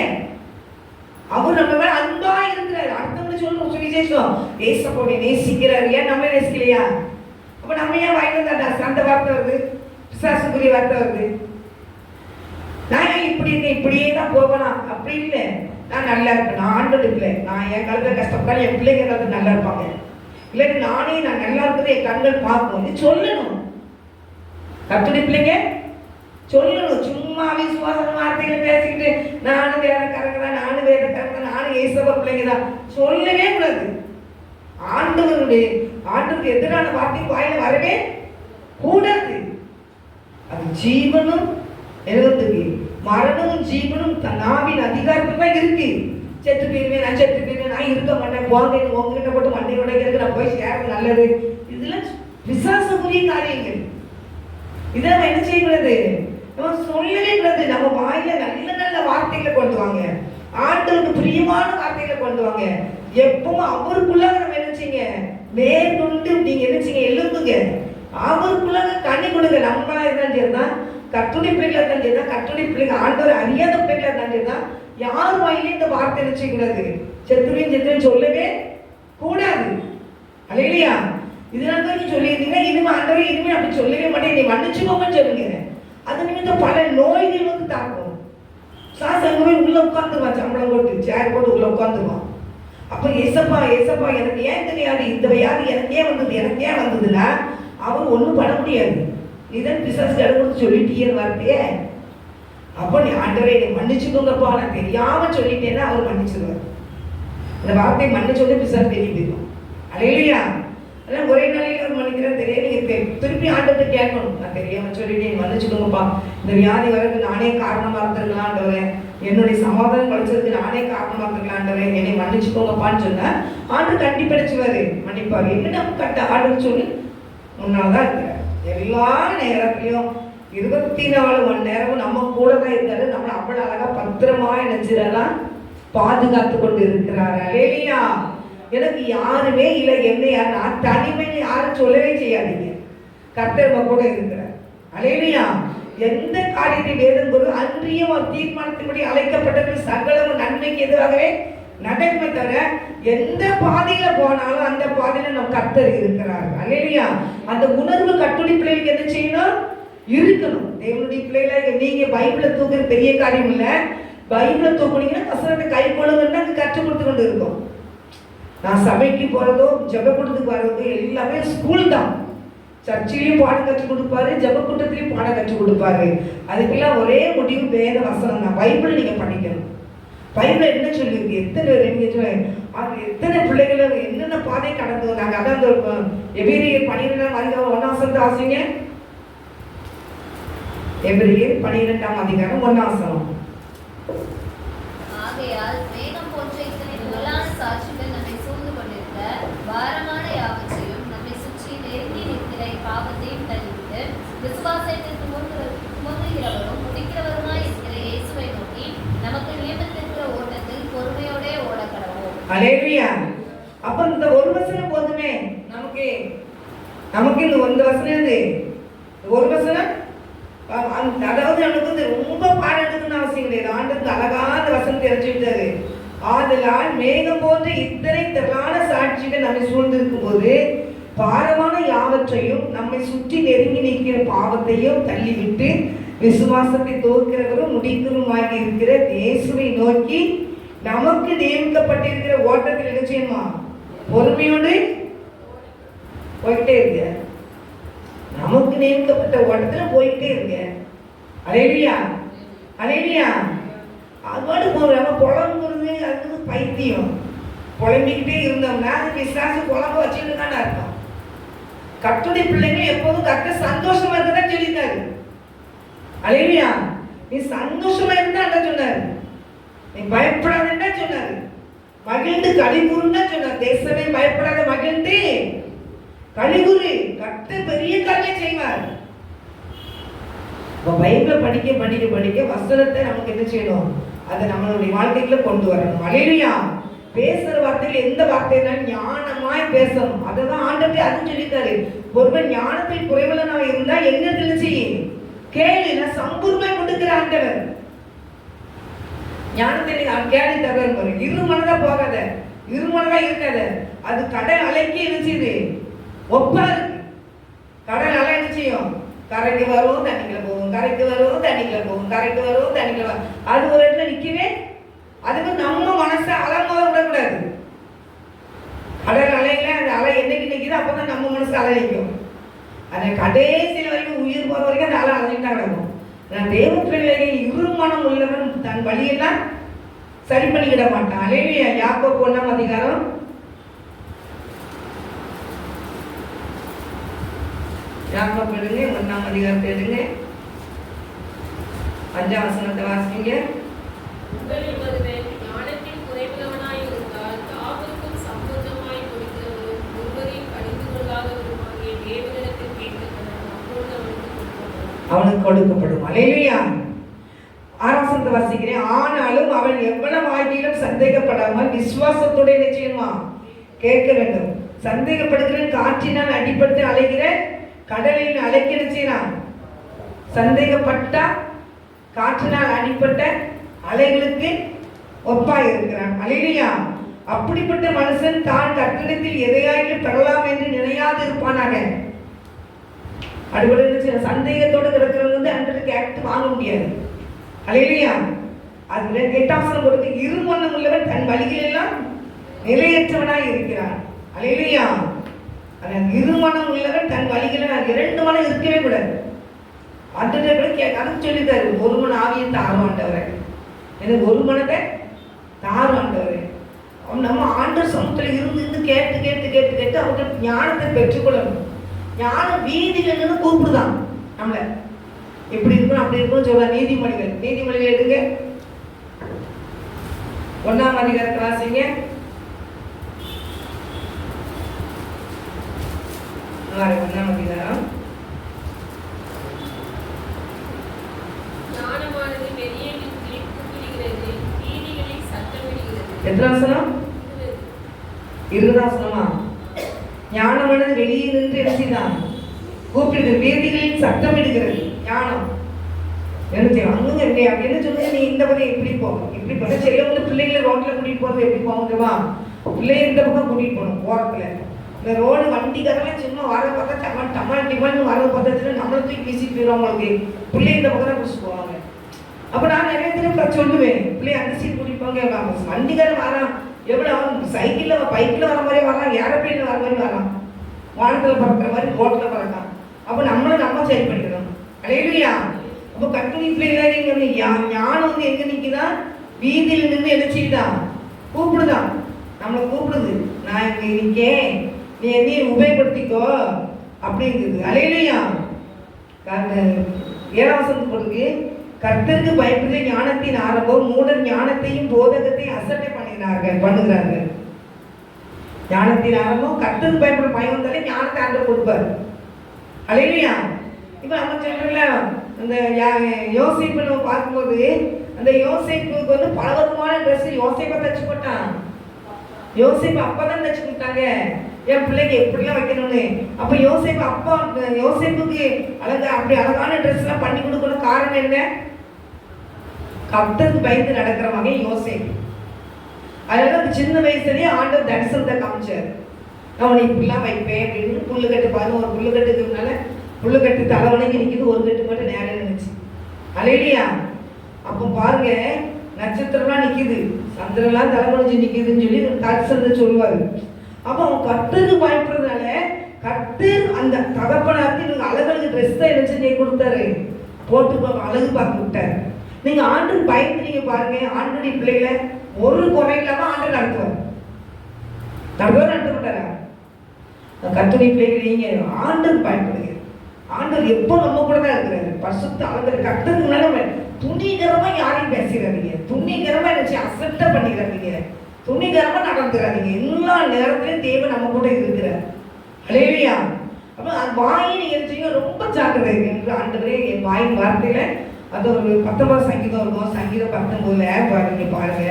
அவர் நம்ம மேல அன்பா இருக்கிறாரு. அடுத்தவங்க சொல்ற விசேஷம் ஏசப்போட நேசிக்கிறாரு. ஏன் நம்ம நேசிக்கலையா? அப்ப நம்ம ஏன் வாய்ந்த அந்த வார்த்தை வருது, பிசாசுக்குரிய வார்த்தை வருது. நான் இப்படி இருக்கேன், இப்படியே தான் போகலாம் அப்படி இல்லை. நான் நல்லா இருப்பேன், நான் ஆண்டோட பிள்ளை. நான் என் காலத்துல கஷ்டப்பட்டாலும் என் பிள்ளைங்க காலத்துல நல்லா இருப்பாங்க. இல்லாட்டி நானே நான் நல்லா இருக்கிறது என் கண்கள் பார்க்கும். இது சொல்லணும். கர்த்தருடைய பிள்ளைங்க சொல்லணும். சும்மா விசுவாச வார்த்தைகளை பேசிக்கிட்டு நானும் வேதக்காரங்க, நானும் வேதக்காரங்க, நானும் ஏசப்ப பிள்ளைங்க தான் சொல்லவே கூடாது. ஆண்டவருக்கு எதிரான வார்த்தை வாயில வரவே கூடாது. அது ஜீவனும் எழுவத்துக்கு மரணமும் ஜீவனும் நாவின் அதிகாரத்துல தான் இருக்கு. செத்து போயிருவேன், நான் செத்து போயிருவேன், நான் இருக்க மாட்டேன், போங்க உங்ககிட்ட போட்டு மண்டை உடைக்கிறது, நான் போய் சேர நல்லது. இதெல்லாம் விசுவாசக்குரிய காரியங்கள். இதை நம்ம என்ன செய்யக்கூடாது? நம்ம சொல்லவே கூடாது. நம்ம வாயில நல்ல நல்ல வார்த்தைகளை கொண்டு வாங்க. ஆண்டவருக்கு பிரியமான வார்த்தைகளை கொண்டு வாங்க. எப்பவும் அவருக்குள்ளாக நம்ம என்ன செய்யுங்க, மேற்கொண்டு நீங்க என்ன செய்யுங்க, எழுப்புங்க. அவருக்குள்ளாக கண்ணி கொடுங்க. நம்மளா இருந்தாலும் சரிதான், கர்த்தருடைய பிள்ளைகளா இருந்தாலும் சரிதான், கர்த்தருடைய பிள்ளைங்க ஆண்டவர் அறியாத பிள்ளைகளா இருந்தாலும் சரிதான், யார் வாயிலே இந்த வார்த்தை என்ன செய்யக்கூடாது, செத்துவேன் சொல்லவே கூடாது. அல்லேலூயா. இதனால தான் நீ சொல்லியிருந்தீங்க, இனிமே ஆண்டவரே இனிமே அப்படி சொல்லவே மாட்டேன், நீ மன்னிச்சுக்கோங்கன்னு சொல்லுங்க. அது நிமித்தம் பல நோய்கள் தாக்கும். சாசங்கமே உள்ள உட்காந்துருவான், சம்பளம் போட்டு சேர் போட்டு உள்ள உட்காந்துருவான். அப்ப ஏசப்பா ஏசப்பா எனக்கு ஏன் தெரியாது, இந்த வியாதி எனக்கு ஏன் வந்ததுன்னா அவர் ஒன்றும் பண்ண முடியாது. இதான் பிசாசு கடவுள் சொல்லிட்டே வார்த்தையே. அப்போ நீ ஆண்டவரே நீ மன்னிச்சுக்கோங்கப்பா, நான் தெரியாம சொல்லிட்டேன்னா அவர் மன்னிச்சிருவார். அந்த வார்த்தையை மன்னிச்சோட பிசாசு தெரிய போயிடும். அல்லேலூயா. அதான் ஒரே நாளையில் அவர் மன்னிக்கிறேன் தெரியாது. நீங்க திருப்பி ஆண்டவர்கிட்ட கேட்கணும், நான் தெரியாம சொல்லிட்டேன் மன்னிச்சுக்கோங்கப்பா, இந்த வியாதி வரதுக்கு நானே காரணமா இருந்திருக்கலாம் ஆண்டவரே, என்னுடைய சமாதானம் குறைச்சதுக்கு நானே காரணமா இருந்திருக்கலாம் ஆண்டவரே, என்னை மன்னிச்சுக்கோங்கப்பான்னு சொன்னா ஆண்டவர் கண்டிப்படைச்சுவாரு, மன்னிப்பாரு. என்ன நம்ம கட்ட ஆண்டவர் சொல்லி முன்னால்தான் இருக்கிறார். எல்லா நேரத்திலையும் 24 மணி நேரமும் நம்ம கூட தான் இருக்காரு. நம்மளை அவ்வளவு அழகா பத்திரமா நினைச்சிடலாம் பாதுகாத்து கொண்டு இருக்கிறாரு. அல்லேலூயா. எனக்கு யாருமே இல்லை, என்ன யார், நான் தனிமைன்னு யாரும் சொல்லவே செய்யாதீங்க. கர்த்தர் கூட இருக்கிறார். அல்லேலூயா. எந்த காரியத்தை வேதம் ஒரு அன்றியும் ஒரு தீர்மானத்தின்படி அழைக்கப்பட்டவர்கள் சகலமும் நன்மைக்கு எதிராகவே நடக்குமே தவிர எந்த பாதையில போனாலும் அந்த பாதையில நம்ம கர்த்தர் இருக்கிறார். அல்லேலூயா. அந்த உணர்வு கர்த்தருடைய பிள்ளைகளுக்கு என்ன செய்யணும், இருக்கணும். தேவனுடைய பிள்ளைகளை நீங்க பைபிளை தூக்குற பெரிய காரியம் இல்ல. பைபிளை தூக்குனீங்கன்னா வசனத்தை கை கொள்ளுங்கன்னா அது கற்றுக் கொடுத்து கொண்டு இருக்கும். நான் சபைக்கு போறதோ ஜெபக்கூட்டத்துக்கு வர்றதோ எல்லாமே ஸ்கூல் தான். சர்ச்சிலையும் பாடம் கற்றுக் கொடுப்பாரு, ஜெபக்கூட்டத்திலையும் பாடம் கற்றுக் கொடுப்பாரு. அதுக்கெல்லாம் ஒரே முடிவு வேத வசனம் தான். பைபிள் நீங்க படிக்கணும். பைபிள் என்ன சொல்லியிருக்கு, எத்தனை பிள்ளைகள் என்னென்ன பாதை கடந்து வந்தாங்க. அதான் அந்த எபிரியர் 12ஆம் அதிகாரம் 1ஆம் வசனத்தை ஆசிங்க. எபிரியர் 12ஆம் அதிகாரம் 1ஆம் வசனம். ஆகையால் மேகம் போன்ற இத்தனை திரளான சாட்சிகள் நம்மை சூழ்ந்து கொண்டிருக்க பாரமான யாவற்றையும் நம்மை சுற்றி நெருங்கி நிற்கிற பாவத்தையும் தள்ளிவிட்டு விசுவாசத்தை சுமந்துகிறவரும் முடிக்கிறவருமாய் இருக்கிற இயேசுவை நோக்கி நமக்கு நியமித்திருக்கிற ஓட்டத்தில் பொறுமையோட ஓட கடவோம். அல்லேலூயா. அப்ப இந்த ஒரு வசனம் போதுமே நமக்கு இந்த ஒரு வசனம், ஒரு வசனம். அதாவது நமக்கு ரொம்ப பாடம் எடுக்கணும்னு அவசியம் கிடையாது. ஆண்டுக்கு அழகான வசனத்தை இறச்சி விட்டாரு. ஆதலால் மேகம் போன்ற இத்தனை திரளான சாட்சிகள் நம்மை சூழ்ந்திருக்கும் போது பாரமான யாவற்றையும் நம்மை சுற்றி நெருங்கி நிற்கிற பாவத்தையும் தள்ளிவிட்டு விசுவாசத்தை துவக்கிறவரும் முடிக்கிறவருமாகி இருக்கிற இயேசுவை நோக்கி நமக்கு நியமிக்கப்பட்டிருக்கிற ஓட்டத்தில் என்ன செய்யணுமா? பொறுமையோடு போயிட்டே இருக்க. நமக்கு நியமிக்கப்பட்ட ஓட்டத்துல போயிட்டே இருக்க. அல்லேலூயா, அல்லேலூயா. அதோடு நம்ம புலம்புறது அது பைத்தியம். புலம்பிக்கிட்டே இருந்தோம்னா அது விசுவாச புலம்ப வச்சுட்டு தான் அர்த்தம். கர்த்தருடைய பிள்ளைங்க எப்போதும் கர்த்தர் சந்தோஷமா இருக்கதான் சொல்லியிருக்காரு. அல்லேலூயா. நீ சந்தோஷமா இருந்தா சொன்னாரு, நீ பயப்படாதா சொன்னாரு, மகிழ்ந்து களிகூறுன்னு தான் சொன்னார். தேசமே பயப்படாத மகிழ்ந்து களிகூறு, கர்த்தர் பெரிய காரியம் செய்வார். பைபிளை படிக்க படிக்க படிக்க வசனத்தை நமக்கு என்ன செய்யணும்? அதை நம்மளுடைய வாழ்க்கைக்குள்ள கொண்டு வரணும். அல்லேலூயா. பேசுற வார்த்தைகள் எந்த வார்த்தைனாலும் ஞானமாய் பேசணும். அதுதான் ஆண்டவரே அது சொல்லிட்டாரு. ஒருவன் ஞானத்தில் குறைவுள்ளவனா இருந்தா என்ன செய்யும்? கேளு, நான் சம்பூர்ணமாய் கொடுக்கிற ஆண்டவர். ஞானத்தை நீங்க கேள்வி தகவல் பாரு. இருமனதா போகாத, இருமனதா இருக்காத. அது கடல் அலைக்கு என்ன செய்யுது? ஒப்பா இருக்கு. கடல் அலை என்ன செய்யும்? கரைக்கு வரும், தண்ணிக்குள்ள போகும், கரைக்கு வரும், தண்ணிக்குள்ள போகும், கரைக்கு வரும், தண்ணிக்குள்ள வரும். அது ஒரு இடத்துல நிக்கவே. அதுக்கு நம்ம மனசை அலமோத விடக்கூடாது. கடல் அலையில அந்த அலை என்னைக்கு நிற்கிதோ அப்பதான் நம்ம மனசு அலை நிற்கும். அந்த கடைசியில் வரைக்கும் உயிர் போற வரைக்கும் அந்த அலை அலைஞ்சிட்டு தான் கிடக்கும். நான் தேவ பிள்ளைகளை இருமனம் உள்ளவன் தன் வழியெல்லாம் சரி பண்ணிக்கிட மாட்டான். அல்லேலூயா. யாக்கோபு 1 அதிகாரம் 1 அதிகாரத்தை எடுங்க. 5ஆம் வசனத்தை வாசிங்க. உங்களில் ஒருவன் ஞானத்தில் குறைவுள்ளவனாய் இருந்தால் யாவருக்கும் சம்பூர்ணமாய் கொடுக்கிறவரும் ஒருவரையும் கடிந்து கொள்ளாதவருமாகிய தேவனிடத்தில் கேட்கப்படும், அப்பொழுது அவனுக்கு கொடுக்கப்படும். அல்லேலூயா. 6ஆம் வசனத்தை வாசிக்கிறேன். ஆனாலும் அவன் எவ்வளவு ஆகியும் சந்தேகப்படாமல் விசுவாசத்துடைய நிச்சயமா கேட்க வேண்டும். சந்தேகப்படுகிற காற்றினால் அடிபட்டு அலைகிற கடலில் அலைக்கிற செய்யறான். சந்தேகப்பட்டா காற்றினால் அடிப்பட்ட அலைகளுக்கு ஒப்பாய் இருக்கிறான். அல்லேலூயா. அப்படிப்பட்ட மனுஷன் தான் கர்த்தரிடத்தில் எதையாயிலும் பெறலாம் என்று நினையாது இருப்பானாக. அடுபடி சந்தேகத்தோடு கிடக்கிறவங்க அன்றைக்கு கேட்டு வாங்க முடியாது. அல்லேலூயா. அது 8ஆம் வசனம் கொடுத்து இருமனம் உள்ளவன் தன் வழிகளெல்லாம் நிலையற்றவனாய் இருக்கிறான். அல்லேலூயா. இருமனம் உள்ளவன் தன் வழிகளை 2 மனம் இருக்கவே கூடாது. அதுக்கு சொல்லித்தாரு, ஒரு மன ஆவியை தாரும் ஆண்டவரை, எனக்கு ஒரு மனத்தை தாரும் ஆண்டவரை. நம்ம ஆண்டவர் சமூகத்தில் இருந்து கேட்டு கேட்டு கேட்டு கேட்டு அவங்களுக்கு ஞானத்தை பெற்றுக்கொள்ளணும். ஞானம் வீதிகள் கூப்பிடுதான் நம்மள. எப்படி இருக்கணும் அப்படி இருக்கணும் சொல்ல. நீதிமொழிகள் எடுங்க. 1ஆம் அதிகாரத்தை வாசிங்க. 1ஆம் அதிகாரம். ஞானமானது வெளியே நின்று கூப்பிடுகிறது, வீதிகளில் சத்தமிடுகிறது. எத்தனாம் வசனம்? 20ஆம் வசனமா? ஞானமானது வெளியே நின்று எழுதிதான் கூப்பிடுகிறது, வீதிகளில் சத்தமிடுகிறது. ஞானம் என்ன செய்யும்? அங்க என்ன சொல்லுங்க, நீ இந்த பக்கம் இப்படி போகும், இப்படி போக செல்லவங்க பிள்ளைகளை ரோட்ல கூட்டிட்டு போறது எப்படி போகுதுமா? பிள்ளைங்க இந்த பக்கம் கூட்டிட்டு போகணும். ஓரத்துல இந்த ரோடு வண்டிக்காரெல்லாம் சும்மா வர பார்த்தா டமால் டிமால்னு வர பார்த்தா நம்மளை தூக்கி வீசிட்டு போயிடும். அவங்களுக்கு பிள்ளைங்க இந்த பக்கம் தான் குடிச்சு போவாங்க. அப்ப நான் நிறைய திரும்ப சொல்லுவேன், பிள்ளைங்க அந்த சீட் கூட்டிட்டு போங்க. வண்டிக்காரன் வரான், எவ்வளவு சைக்கிள்ல பைக்ல வர மாதிரி வரான், ஏரோப்ளேன்ல வர மாதிரி வரான், வானத்துல பறக்கிற மாதிரி ரோட்ல பறக்கான். அப்ப நம்மளும் நம்ம சரி பண்ணிக்கணும். அல்லேலூயா. அப்போ கர்த்தருடைய பிள்ளைகளே, ஞானம் எங்க நிக்குதான்? வீதியில் நின்று எதிர்ச்சிதான் கூப்பிடுதான், நம்மளை கூப்பிடுது. நான் இங்க நிக்கேன், நீ என்னையும் உபயோகப்படுத்திக்கோ அப்படிங்குது. அல்லேலூயா. 7ஆம் வசனத்துக்கு கர்த்தருக்கு பயப்படுகிற ஞானத்தின் ஆரம்பம், மூடர் ஞானத்தையும் போதகத்தையும் அசட்டை பண்ணுகிறார்கள். ஞானத்தின் ஆரம்பம் கர்த்தருக்கு பயப்படுற பயம் வந்தாலே ஞானத்தை ஆண்டவர் கொடுப்பாரு. அல்லேலூயா. இப்ப நம்ம சொல்றோம்ல, அந்த யோசேப்பு நம்ம பார்க்கும்போது அந்த யோசேப்புக்கு வந்து பலவிதமான ட்ரெஸ் யோசேப்பை தச்சு போட்டான். யோசேப்பு அப்பதான் தச்சு கொடுத்தாங்க என் பிள்ளைக்கு எப்படிலாம் வைக்கணும்னு. அப்ப யோசேப்பு அப்பா யோசேப்புக்கு அப்படி அழகான ட்ரெஸ் எல்லாம் பண்ணி கொடுக்கணும். காரணம் என்ன? கர்த்தருக்கு பயந்து நடக்கிற வகை யோசேப்பு. அதனால அந்த சின்ன வயசுலயே ஆண்டவர் தரிசனத்தை காமிச்சார். நான் உன்னை இப்படிலாம் வைப்பேன் அப்படின்னு. புல்லுக்கட்டு 11 புல்லுக்கட்டுக்கு முன்னால புல்லுக்கட்டு தலை வணங்கி நிற்கிது, ஒரு கட்டு மட்டும் நேரம் நின்றுச்சு. அல்லேலூயா. அப்போ பாருங்க, நட்சத்திரம்லாம் நிற்கிது, சந்திரன்லாம் தலை வணங்கி நிற்கிதுன்னு சொல்லி தரிசனத்தை சொல்லுவார். அப்போ அவன் கர்த்தருக்கு பயப்படுறதுனால கர்த்தர் அந்த தகப்பனாருக்கு இவங்க அழகழகு ட்ரெஸ் தான் என்ன செஞ்சு கொடுத்தாரு, போட்டு அழகு பார்க்க விட்டார். நீங்க ஆண்டுக்கு பயந்து நீங்க பாருங்க, ஆண்டுடைய பிள்ளைகளை ஒரு குறை இல்லாம ஆண்டு நடத்துவார். நடத்த மாட்டாரா? கர்த்தருடைய பிள்ளைகளை நீங்க ஆண்டுக்கு பயப்படுங்க. ஆண்டவர் எப்போ நம்ம கூட தான் இருக்கிறாரு. பரிசுத்த ஆண்டவர் கர்த்தருக்கு முன்னாடி துணிகரமா யாரையும் பேசிடாதீங்க, துணிகரமா நினைச்சு அசட்டா பண்ணிடாதீங்க, துணிகரமா நடந்துடாதீங்க. எல்லா நேரத்திலையும் தேவன் நம்ம கூட இருக்கிறார். அல்லேலூயா. அப்ப அந்த வாயை நீங்க செய்ய ரொம்ப ஜாக்கிரதை என்று ஆண்டவரே என் வாயின் வார்த்தையில அது ஒரு 19 சங்கீதம் இருக்கும். சங்கீதம் 19 பாருங்க, பாருங்க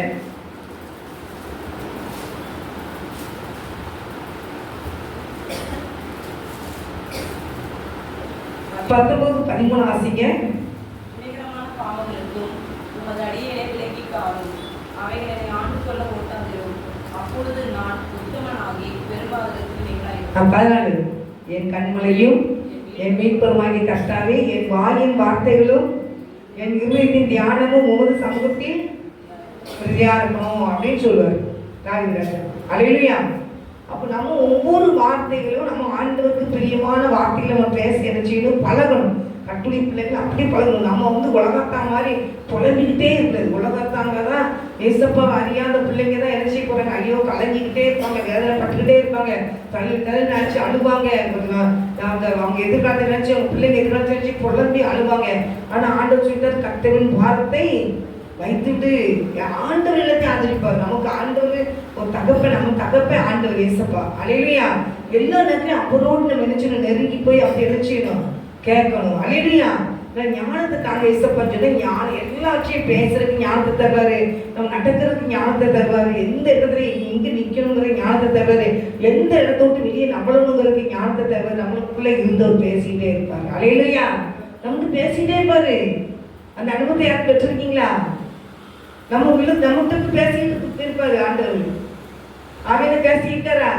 19:13 ஆசிங்க. நிகரமான பாவங்களுக்கும் உமது அடியை விலக்கி காரும், அவைகளை ஆண்டு கொள்ள ஓட்டாதிரும். அப்பொழுது நான் உத்தமனாகி பெரும்பாவதற்கு நீங்களாயிருப்பேன். 14 என் கண்மலையும் என் மீட்பருமாகிய கர்த்தாவே, என் வாயின் வார்த்தைகளும் என் இருதயத்தின் தியானமும் உமது சமூகத்தில் பிரதியா இருக்கணும் அப்படின்னு சொல்லுவார் தாவீது. அல்லேலூயா. அப்போ நம்ம ஒவ்வொரு வார்த்தைகளும் நம்ம ஆண்டவருக்கு பிரியமான வார்த்தைகளை நம்ம பேச என்ன செய்யணும், பழகணும். கட்டுரை பிள்ளைகள் அப்படி பழகணும். நம்ம உலகத்தான் மாதிரி புலம்பிக்கிட்டே இருந்தது. உலகத்தாங்க தான் ஏசப்பா அறியாத பிள்ளைங்க தான் என்ன செய்ய போறாங்க, ஐயோ கலங்கிக்கிட்டே இருப்பாங்க, வேதனை பட்டுக்கிட்டே இருப்பாங்க, தள்ளி நினைச்சு அழுவாங்க. அவங்க எதிர்காலத்தை நினைச்சு, அவங்க பிள்ளைங்க எதிர்காலத்தை நினைச்சு புலம்பி அழுவாங்க. ஆனா ஆண்டவர் சொல்லிட்டார், கர்த்தரின் வார்த்தை வைத்துட்டு ஆண்டவர் எல்லாத்தையும் ஆதரிப்பார். நமக்கு ஆண்டவர் ஒரு தகப்பன், நம்ம தகப்பன் ஆண்டவர் ஏசப்பா. அல்லேலூயா. எல்லா நேரத்திலும் அவரோடு நம்ம நினைச்சு நெருங்கி போய் அப்படி நினைச்சிடணும், கேட்கணும். அல்லேலூயா. ஞானத்தை தாங்க ஏசப்பா சொன்னா ஞானம் எல்லாத்தையும் பேசுறதுக்கு ஞானத்தை தருவாரு, நம்ம நடக்கிறதுக்கு ஞானத்தை தருவாரு, எந்த இடத்துல எங்க நிக்கணுங்கிற ஞானத்தை தருவாரு, எந்த இடத்த விட்டு வெளியே நம்பளணுங்கிறதுக்கு ஞானத்தை தருவாரு. நம்மளுக்குள்ள இருந்தவர் பேசிக்கிட்டே இருப்பாரு. அல்லேலூயா. நமக்கு பேசிக்கிட்டே இருப்பாரு. அந்த அனுபவத்தை யாரும் பெற்றிருக்கீங்களா? நம்மகிட்ட பேசிக்கிட்டு இருப்பாரு ஆண்டவர். அவனை பேசிக்கிட்டாரா?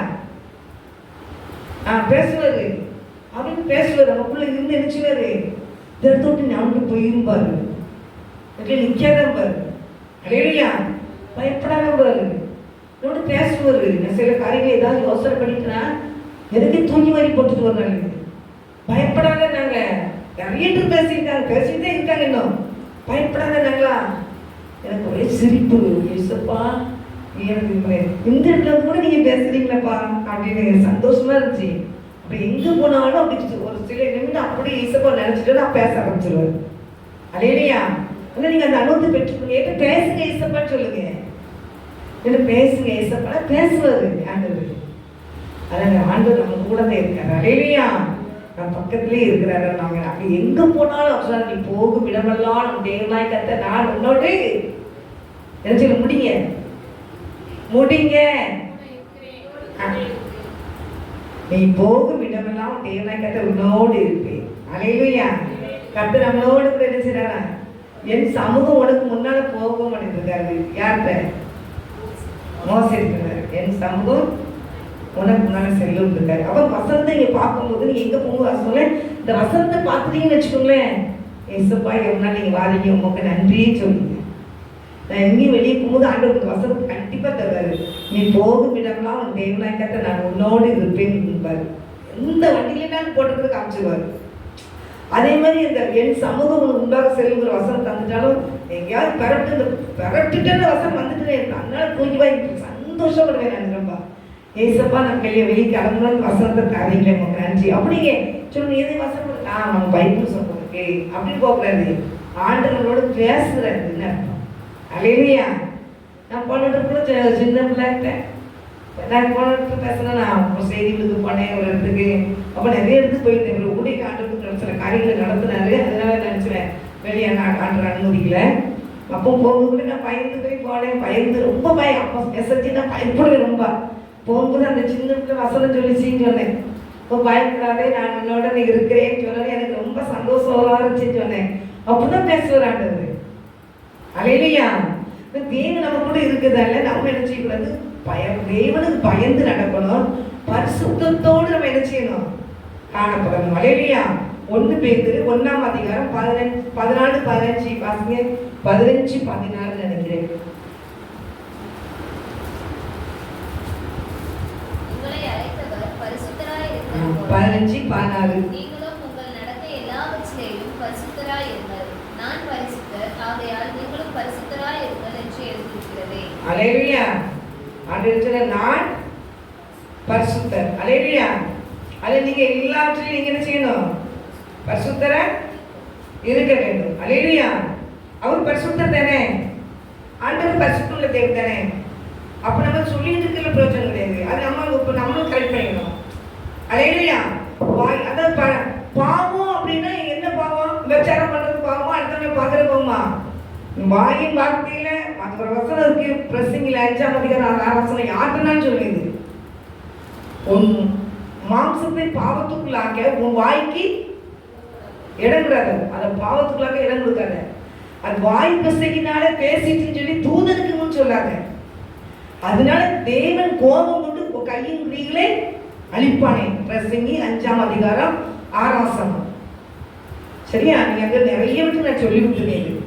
பேசுவாரு, அவன் பேசுவாரு. நமக்குள்ள இருந்து நினைச்சுவாரு, இந்த இடத்த விட்டு ஞாபகம் போயிருப்பாரு, நிக்காதான் பாரு. அல்லேலூயா. பயப்படாத பாரு, என்னோட பேசுவாரு. நான் சில காரியங்களை ஏதாவது யோசனை பண்ணிட்டேன்னா எதுக்கு தூங்கி வாரி போட்டுட்டு வர்றாங்க. பயப்படாத, நாங்க நிறைய பேர் பேசிக்கிட்டே இருக்காங்க. இன்னும் பயப்படாத நாங்களா. எனக்கு ஒரே சிரிப்பு, ஏசப்பா எனக்கு இந்த இடத்துல கூட நீங்க பேசுறீங்களப்பா அப்படின்னு சந்தோஷமா இருந்துச்சு. அப்ப எங்க போனாலும் அப்படி ஒரு சில நிமிடம் அப்படி ஏசப்பா நினைச்சிட்டு நான் பேச ஆரம்பிச்சிருவேன். அல்லேலூயா. ஆனா நீங்க அந்த அனுபவத்தை பெற்றுக்கணும். ஏற்ற பேசுங்க ஏசப்பான்னு சொல்லுங்க, என்ன பேசுங்க ஏசப்பா, பேசுவாரு ஆண்டவர். அதான் ஆண்டவர் நம்ம கூட தான் இருக்காரு. அல்லேலூயா. நான் பக்கத்துலேயே இருக்கிறாரு. நாங்க அப்படி எங்க போனாலும் அவசரம், நீ போகும் இடமெல்லாம் நம்ம தேவனாய் கத்த நான் உன்னோடு நினைச்சு முடிங்க நீ போகும் இடமெல்லாம் தேவனாய் கத்த உன்னோடு இருப்பேன். அல்லேலூயா. கத்த நம்மளோடு கூட என்ன செய்றாரா, என் சமூகம் உனக்கு முன்னால போகும் இருக்காரு. யார்கிட்ட? மோசே இருக்கிறாரு. என் சமூகம் உனக்கு முன்னால செல்லும் இருக்காரு. அவன் வசந்தை இங்க பார்க்கும்போது நீங்க எங்க போங்க சொல்ல, இந்த வசந்தை பார்த்துட்டீங்கன்னு வச்சுக்கோங்களேன், ஏசப்பா எவ்வளோ நீங்க வாரீங்க, உங்களுக்கு நன்றியே சொல்லுங்க. நான் எங்கேயும் வெளியே போகும்போது ஆண்டவருக்கு வசனம் கண்டிப்பா தருவாரு. நீ போகும் இடம்லாம் உன் தேவனாய் கத்த நான் உன்னோடு இருப்பேன். எந்த வண்டியிலாம் போட்டுறது காமிச்சிருவாரு. அதே மாதிரி இந்த என் சமூகம் உண்டாக செல்லுங்கிற வசனம் தந்துட்டாலும் எங்கேயாவது பரட்டுட்டு வசனம் வந்துட்டு அதனால தூக்கி வாங்கி சந்தோஷப்படுவேன். நான் ரொம்ப ஏசப்பா நம்ம வெளியே கிளம்புன்னு வசனத்தை தரீங்களே உங்களுக்கு நன்றி அப்படிங்க சொல்லுங்க. எது வசனம் நம்ம பைபிள் சொல்றதுக்கு அப்படின்னு போகக்கூடாது. ஆண்டவர்களோட பேசுறாரு. அல்லேலூயா. நான் போன இடத்துல சின்ன பிள்ளைகிட்ட நான் போன இடத்துல பேசுனேன். நான் ஒரு செய்திகளுக்கு போனேன் ஒரு இடத்துக்கு. அப்போ நிறைய இடத்துக்கு போயிருந்தேன். ஒரு ஊழிய ஆண்டவருக்கு சில காரியங்களை நடத்தினாரு. அதனால நினச்சிவேன் வெளியே ஆண்டு அனுமதிக்கல. அப்போ போகும்போது நான் பயந்து போய் போனேன். பயந்து ரொம்ப அப்போ மெசேஜ் நான் பயப்படுவேன் ரொம்ப. போகும்போது அந்த சின்ன பிள்ளை வசனம் சொல்லிச்சின்னு சொன்னேன். இப்போ பயப்படாதே நான் உன்னோட நீ இருக்கிறேன்னு சொன்னேன். எனக்கு ரொம்ப சந்தோஷமா இருந்துச்சுன்னு சொன்னேன். அப்படிதான் பேசுவார் ஆண்டவர். அல்லேலூயா. தேவன் நம்ம கூட இருக்குதால நம்ம என்ன செய்யக்கூடாது? தேவனுக்கு பயந்து நடக்கணும். பரிசுத்தத்தோடு நம்ம என்ன செய்யணும்? காணப்படணும். அல்லேலூயா. 1 பேதுரு 1ஆம் அதிகாரம் 14 15 வாசிங்க. 15 14 நினைக்கிறேன். உங்களை அழைத்தவர் பரிசுத்தராய் இருக்கிறது போல 15 16 நீங்களும் உங்கள் நடத்தை எல்லாவற்றிலேயும் பரிசுத்தராய் இருங்கள். நான் பரிசுத்தர், ஆகையால் நீங்களும் பரிசுத்தராய் இருங்கள் என்று எழுதியிருக்கிறதே. அல்லேலூயா. ஆண்டவரே நான் பரிசுத்தர். அல்லேலூயா. அது நீங்க எல்லாவற்றிலும் நீங்க என்ன செய்யணும்? பரிசுத்தரா இருக்க வேண்டும். அல்லேலூயா. அவர் பரிசுத்தர் தானே. ஆண்டவர் பரிசுத்தம் உள்ள தேவன் தானே. அப்ப நம்ம சொல்லிட்டு இருக்கிற பிரயோஜனம் கிடையாது. அது நம்மளும் கரெக்ட் பண்ணிக்கணும். அல்லேலூயா. அதாவது பாவம் அப்படின்னா என்ன பாவம்? விபச்சாரம் பண்றது பாவமா? அடுத்தவங்க பார்க்கறது பாவமா? வாயின் வார்த்தையில ஒரு வசனம் இருக்கு. பிரசங்கில 5ஆம் அதிகாரம் 6ஆம் வசனம் யாருன்னு சொல்லுது? உன் மாம்சத்தை பாவத்துக்குள்ளாக உன் வாய்க்கு இடம் விடாத. அந்த பாவத்துக்குள்ளாக இடம் கொடுக்காத. அது வாய் பிரசங்கினால பேசிட்டுன்னு சொல்லி தூதனுக்கு முன் சொல்லாத. அதனால தேவன் கோபம் கொண்டு கையின் கிரிகளை அழிப்பானே. பிரசங்கி 5ஆம் அதிகாரம் 6ஆம் வசனம். சரியா? நீங்க அங்க நிறைய விட்டு நான் சொல்லி விட்டுருக்கேன்.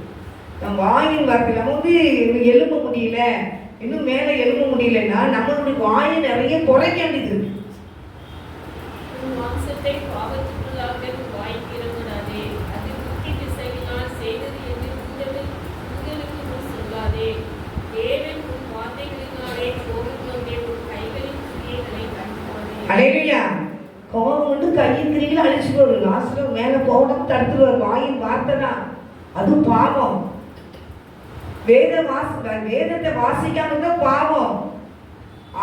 நம்ம வாயின் வார்த்தை நம்ம எழும்ப முடியல, இன்னும் மேல எழும்ப முடியலன்னா நம்மளுடைய வாயை நிறைய குறைக்க வேண்டியது இருக்கு. மாம்சத்தை பாவத்துக்குள்ளாக வாய்க்கு இறங்காதே. அது புத்தி திசையினால் செய்தது என்று உங்களுக்கு முன் சொல்லாதே. தேவன் உன் வார்த்தைகளினாலே கோபத்தோடே உன் கைகளின் கிரியைகளை கண்டானே. அல்லேலூயா. கோபம் வந்து கையின் கிரிகளை அழிச்சு போடு. லாஸ்ட்ல மேல கோபம் தடுத்துருவார். வாயின் வார்த்தை தான் அது பாவம். வேதத்தை வாசிக்காம இருந்தா பாவம்.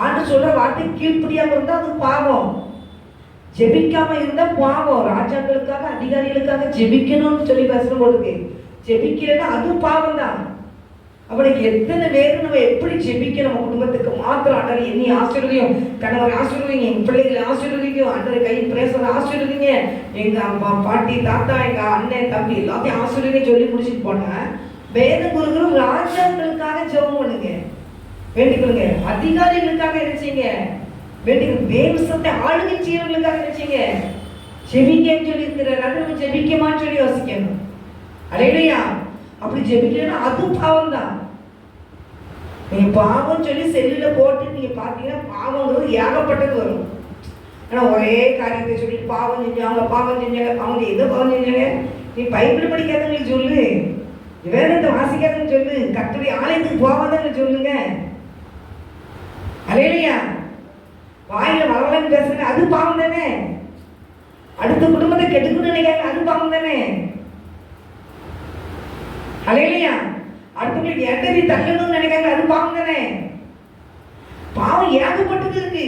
ஆண்டு சொல்ற வார்த்தை கீழ்ப்படியாம இருந்தா அது பாவம். ஜெபிக்காம இருந்தா பாவம். ராஜாக்களுக்காக அதிகாரிகளுக்காக ஜெபிக்கணும்னு சொல்லி வசனம் போடுது. ஜெபிக்கலன்னா அது பாவம் தான். அவனுக்கு எத்தனை பேர் நம்ம எப்படி ஜெபிக்க நம்ம குடும்பத்துக்கு மாத்திரம் ஆண்டவர் என்னை ஆசீர்வதியும், கணவர் ஆசீர்வதிங்க, என் பிள்ளைகளை ஆசீர்வதிக்கும், ஆண்டவர் கை பிரேசரை ஆசீர்வதிங்க, எங்க அம்மா பாட்டி தாத்தா எங்க அண்ணன் தம்பி எல்லாத்தையும் ஆசீர்வதிங்க சொல்லி முடிச்சுட்டு போனேன். வேத குருக்களும் ராஜாக்களுக்காக ஜெபம் பண்ணுங்க, வேண்டிக்கொள்ளுங்க. அதிகாரிகளுக்காக என்ன செய்யுங்க? வேண்டிக்கொள்ளுங்க. தேவசத்தை ஆளுகை செய்யறவங்களுக்காக என்ன செய்யுங்க? ஜெபிக்கன்னு சொல்லி இருக்கிறார். அது ஜெபிக்கமான்னு சொல்லி யோசிக்கணும். அல்லேலூயா. அப்படி ஜெபிக்கலன்னா அது பாவம் தான். நீங்க பாவம் சொல்லி செல்லுல போட்டு நீங்க பாத்தீங்கன்னா பாவங்கிறது ஏகப்பட்டது வரும். ஆனா ஒரே காரியத்தை சொல்லிட்டு பாவம் செஞ்சாங்க அவங்க எதோ பாவம் செஞ்சாங்க. நீ பைபிள் படிக்காதவங்களுக்கு சொல்லு, வேதத்தை வாசிக்காதன்னு சொல்லு, கர்த்தருடைய ஆலயத்துக்கு போகாதன்னு சொல்லுங்க. அல்லேலூயா. வாயில வளவலன்னு பேசுங்க, அது பாவம் தானே. அடுத்த குடும்பத்தை கெட்டுக்கணும்னு நினைக்காங்க, அது பாவம் தானே. அல்லேலூயா. அடுத்தவங்களுக்கு எட்டடி தள்ளணும்னு நினைக்காங்க, அது பாவம் தானே. பாவம் ஏகப்பட்டது இருக்கு.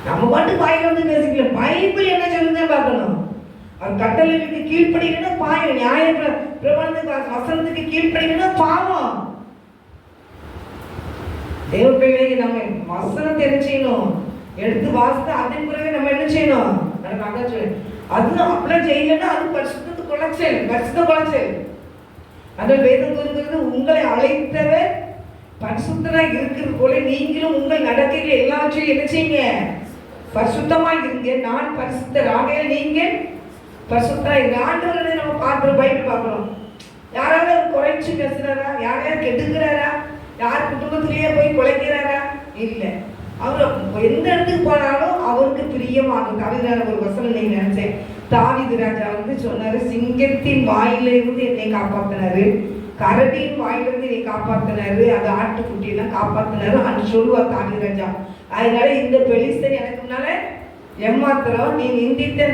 நம்ம பாட்டு வாயில வந்து பேசிக்கல. பைபிள் என்ன சொல்லுங்க பார்க்கணும். அது கட்டளைக்கு கீழ்ப்படிக்கணும்னா பாவம். நியாய பிரமாணத்துக்கு வசனத்துக்கு கீழ்ப்படிக்கணும்னா பாவம். தேவ பிள்ளைகளை நம்ம வசனத்தை என்ன செய்யணும்? எடுத்து வாசித்து அதன் பிறகு நம்ம என்ன செய்யணும்? அது அப்படியே செய்யலன்னா அது பரிசுத்த குலைச்சல். அந்த வேதம் கூறுகிறது, உங்களை அழைத்தவர் பரிசுத்தராக இருக்கிறது போல நீங்களும் உங்கள் நடக்கைகள் எல்லாவற்றையும் என்ன செய்யுங்க? பரிசுத்தமாக இருங்க. நான் பரிசுத்தர், ஆகையால் நீங்கள் பரிசுத்தராக இருங்க. ஆண்டவரை நம்ம பார்க்குறோம், பைபிள் பார்க்குறோம். யாராவது குறைச்சி பேசுறாரா? யாரையாவது கெடுக்கிறாரா? யார் குடும்பத்திலேயே போய் குலைக்கிறாரா? இல்லை. அவர் எந்த இடத்துக்கு போனாலும் அவருக்கு பிரியமாகும். தாவீதான ஒரு வசனம் நீங்க நினைச்சேன். தாவீது ராஜா வந்து சொன்னாரு, சிங்கத்தின் வாயிலிருந்து என்னை காப்பாத்தினாரு, கரடியின் வாயிலிருந்து என்னை காப்பாத்தினாரு, அது ஆட்டுக்குட்டியெல்லாம் காப்பாத்தினாரு அன்று சொல்லுவார் தாவீது ராஜா. அதனால இந்த பெலிஸ்தன் எனக்கு முன்னால ஏமாத்திரம் நீ நிந்தித்த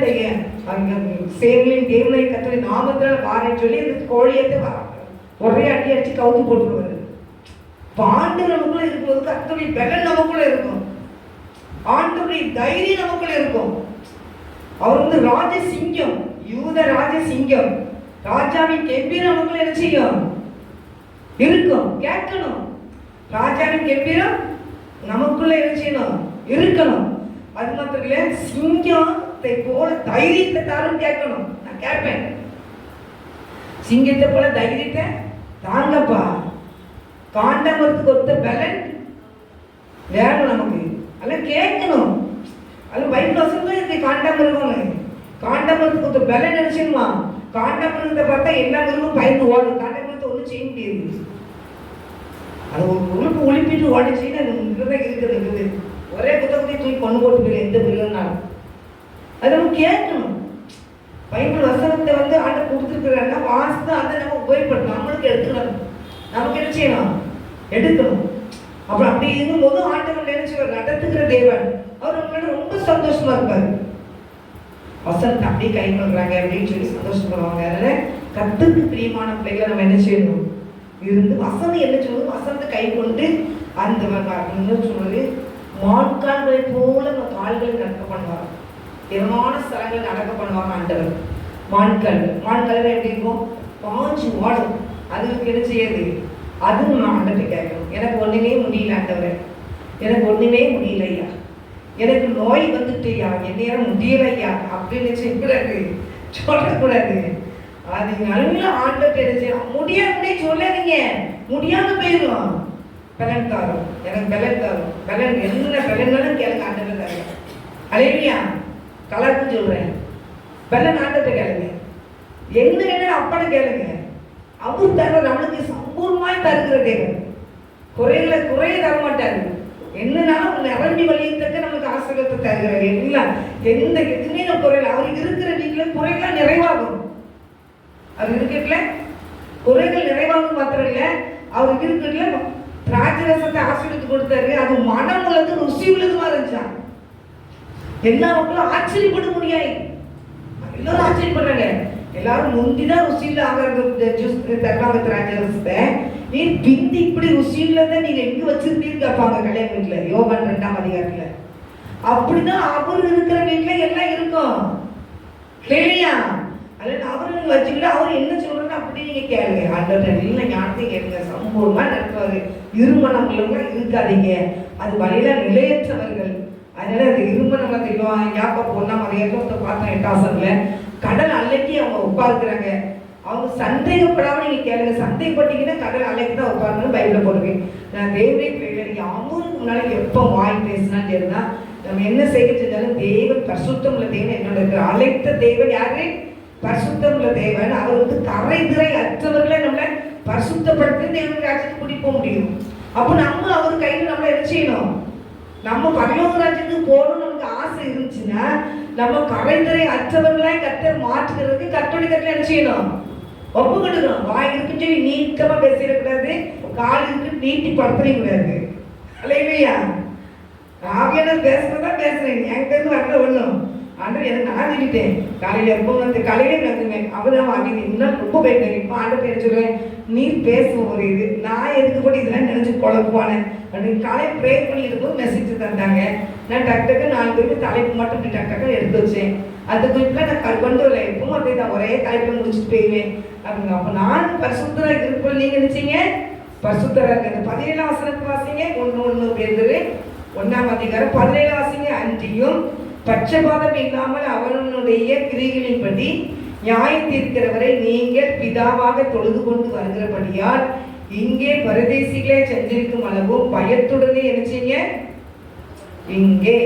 அந்த சேவலின் தேவனை கர்த்தருடைய நாமத்துல வாரேன்னு சொல்லி அந்த கோழியத்தை ஒரே அடி அடிச்சு கவுத்து போட்டுருவாரு. ஆண்டு நமக்குள்ள இருக்கும்போது கர்த்தருடைய பலன் நமக்குள்ள இருக்கும், ஆண்டவருடைய தைரியம் நமக்குள்ள இருக்கும். அவர் வந்து ராஜசிங்கம், யூத ராஜசிங்கம், ராஜாவின் கெம்பீரம் நமக்குள்ள என்ன செய்யும்? இருக்கும், கேட்கணும். ராஜாவின் கெம்பீரம் நமக்குள்ள என்ன செய்யணும்? இருக்கணும். அது மாத்திரம் இல்ல, சிங்கத்தை போல தைரியத்தை தாரும் கேட்கணும். நான் கேட்பேன், சிங்கத்தை போல தைரியத்தை தாங்கப்பா. காண்டமரத்துக்கு ஒத்த பலன் வேணும் நமக்கு. அதெல்லாம் கேட்கணும். அது பைபிள் வசனம் இருக்கு. காண்டமிருகம், காண்டமிருகத்துக்கு ஒத்த பலன் நினைச்சுமா. காண்டமிருகத்தை பார்த்தா எல்லா மிருகம் பயந்து ஓடும். காண்டமிருகத்தை ஒன்றும் செய்ய முடியாது. அது ஒரு உறுப்பு ஒழிப்பிட்டு ஓடிச்சுன்னு அது இருக்குது. ஒரே புத்தகத்தை தூக்கி கொண்டு போட்டு போயிடும் எந்த மிருகம்னாலும். அது நம்ம கேட்கணும். பைபிள் வசனத்தை ஆண்டவர் கொடுத்துருக்கிறாருன்னா வாசித்து அதை நம்ம உபயோகப்படணும். நம்மளுக்கு எடுத்துக்கணும். நமக்கு என்ன செய்யணும்? எடுக்கணும். அப்புறம் அப்படி இருக்கும்போது ஆண்டவர் நினைச்சவர் நடத்துகிற தேவன். அவர் நம்மளோட ரொம்ப சந்தோஷமா இருப்பாரு. வசனத்தை அப்படியே கை கொள்றாங்க அப்படின்னு சொல்லி சந்தோஷப்படுவாங்க. அதனால கர்த்தருக்கு பிரியமான பிள்ளைகளை நம்ம என்ன செய்யணும்? இருந்து வசனம் என்ன சொல்லுவது? வசனத்தை கை கொண்டு அந்த சொல்றது மான்கால்களை போல நம்ம கால்களை நடக்க பண்ணுவாங்க. திறமான ஸ்தலங்கள் நடக்க பண்ணுவாங்க ஆண்டவர். மான்கால்கள் எப்படி இருக்கும்? பாஞ்சு ஓடும். அதுக்கு என்ன செய்யுது? அதுவும் நான் ஆண்டவர்கிட்ட கேட்கணும். எனக்கு ஒண்ணுமே முடியல ஆண்டவரே, எனக்கு ஒண்ணுமே முடியல ஐயா, எனக்கு நோய் வந்துட்டுயா, என்னையால முடியல ஐயா அப்படின்னு செய்யக்கூடாது, சொல்லக்கூடாது. அது நல்ல ஆண்டவர்கிட்ட என்ன செய்யணும்? முடியாதுன்னே சொல்லாதீங்க. முடியாம போயிடும். பலன் தாரும், எனக்கு பலன் தாரும். பலன் என்ன பலன்னாலும் கேளுங்க ஆண்டவர் தாரு. அல்லேலூயா. கலர்னு சொல்றேன். பலன் ஆண்டவர்கிட்ட கேளுங்க. என்ன வேணும் அப்பனை கேளுங்க. அவர் தர நம்மளுக்கு சம்பூர்ணமாய் தருகிற தேவன். குறைய தர மாட்டாரு. என்னன்னாலும் நிரம்பி வழியத்தக்க நமக்கு ஆசீர்வாதத்தை தருகிறார். எல்லாம் எந்த எதுவுமே நம்ம குறையில. அவருக்கு இருக்கிற வீட்டுல குறைகள் நிறைவாகும். அவர் இருக்கிறதுல குறைகள் நிறைவாகும் மாத்திரம் இல்ல, அவருக்கு இருக்கிறதுல திராட்சை ரசத்தை ஆசீர்வதித்து கொடுத்தாரு. அது மனம் உள்ளது, ருசி உள்ளதுமா இருந்துச்சான். எல்லா மக்களும் ஆச்சரியப்பட முடியாது. எல்லாரும் ஆச்சரியப்படுறாங்க. எல்லாரும் முந்திதான் ருசியில் ஆகிறது ஜூஸ் தருவாங்க திராட்சை ரசத்தை. நீ பிந்தி இப்படி ருசியில்லதான் நீங்க எங்க வச்சிருந்தீங்க கேட்பாங்க கல்யாண வீட்டுல. யோவான் 2ஆம் அதிகாரத்துல அப்படிதான் அவர் இருக்கிற வீட்டுல எல்லாம் இருக்கும் இல்லையா? அதனால அவரு நீங்க வச்சுக்கிட்டு அவர் என்ன சொல்றன்னு அப்படி நீங்க கேளுங்க. ஆண்டவர் நல்ல ஞானத்தையும் கேளுங்க. சம்பூர்ணமா நடத்துவாரு. இருமணம் உள்ளவங்க இருக்காதீங்க. அது வழியில நிலையற்றவர்கள். அதனால அது இருமணம் யாக்கோபு 1ஆம் அதிகாரத்தை பார்த்தோம் 8ஆம் வசனத்துல. கடல் அலைக்கு அவங்க உட்கார்க்கிறாங்க. அவங்க சந்தேகப்படாம நீங்க கேளுங்க. சந்தேகப்பட்டீங்கன்னா கடல் அலைக்கு தான் உட்காரணும்னு பைபிள்ல போடுவேன். நான் தேவனுடைய பிள்ளைகள் யாருக்கு முன்னாடி எப்போ வாய் பேசினான்னு தெரியுதா? நம்ம என்ன செய்ய செஞ்சாலும் தேவன் பரிசுத்தம் உள்ள தேவன் என்னோட இருக்கிற அழைத்த தேவன் யாரு? பரிசுத்தம் உள்ள தேவன். அவர் கரை திரை அற்றவர்களை நம்மளை பரிசுத்தப்படுத்தி தேவனுடைய ராஜ்யத்துக்கு கூட்டிட்டு போக முடியும். அப்போ நம்ம அவர் கையில் நம்மளை என்ன செய்யணும்? நம்ம பரலோக ராஜ்யத்துக்கு போகணும்னு நமக்கு ஆசை இருந்துச்சுன்னா நம்ம கரைந்துரை அற்றவர்களாய் கர்த்தர் மாற்றுகிறதுக்கு கர்த்தருடைய கட்டளை என்ன செய்யணும்? ஒப்புக்கிட்டுக்கணும். வாய் இருக்குன்னு சொல்லி நீட்டமா பேசிடக்கூடாது. கால் இருக்கு நீட்டி படுத்துறக்கூடாது. அல்லேலூயா. ஆவியானவர் பேசுறதா பேசுறேன். என்கிட்ட இருந்து வரல ஒண்ணும். ஆண்டவர் எனக்கு நான் சொல்லிட்டேன். காலையில எப்போ காலையில நடந்துவேன். அவதான் வாங்கி இன்னும் ரொம்ப போயிட்டேன். இப்போ ஆண்டவர் பேர் சொல்லுவேன், நீ பேசுவோம் ஒரு இது. நான் எதுக்கு போட்டு இதெல்லாம் நினைச்சு குழப்பானேன் அப்படின்னு காலையில் ப்ரே பண்ணி இருக்கும்போது மெசேஜ் தந்தாங்க. நான் டக்கு 4 பேருக்கு தலைப்பு மட்டும் டக்கு எடுத்து வச்சேன். அது குறிப்பில் நான் கொண்டு வரல. எப்பவும் அதே தான் ஒரே தலைப்பில் முடிச்சுட்டு போயிடுவேன் அப்படிங்க. அப்போ நான் பரிசுத்தராக இருப்போம். நீங்க நினைச்சீங்க பரிசுத்தராக இருக்க 17ஆம் வசனத்தை வாசிங்க. 1 பேதுரு 1ஆம் அதிகாரம் 17 வாசிங்க. அன்றியும் பட்சபாதம் இல்லாமல் அவனுடைய கிரிகளின்படி நியாயம் தீர்க்கிறவரை நீங்கள் பிதாவாக தொழுது கொண்டு வருகிறபடியால் இங்கே பரதேசிகளை சஞ்சரிக்கும் அளவும் பயத்துடனே நினைச்சீங்க. இங்கே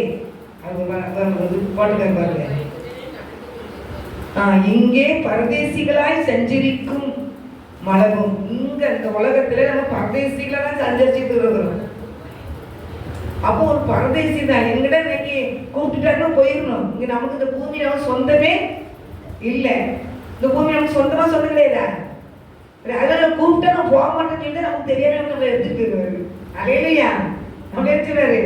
இங்கே பரதேசிகளாய் சஞ்சரிக்கும் மலவும். இங்க இந்த உலகத்துல நம்ம பரதேசிகளை தான் சஞ்சரிச்சுட்டு இருக்கிறோம். அப்போ ஒரு பரதேசி தான். எங்கிட்ட இன்னைக்கு கூப்பிட்டுட்டாருன்னு போயிடணும். இங்க நமக்கு இந்த பூமி நம்ம சொந்தமே இல்லை. இந்த பூமி நமக்கு சொந்தமா சொந்த கிடையாதா? அதெல்லாம் கூப்பிட்டா நம்ம போக மாட்டேன்னு சொல்லிட்டு நமக்கு தெரியாம நம்ம எடுத்துட்டு போயிருவாரு. அல்லேலூயா. நம்ம எடுத்துறாரு.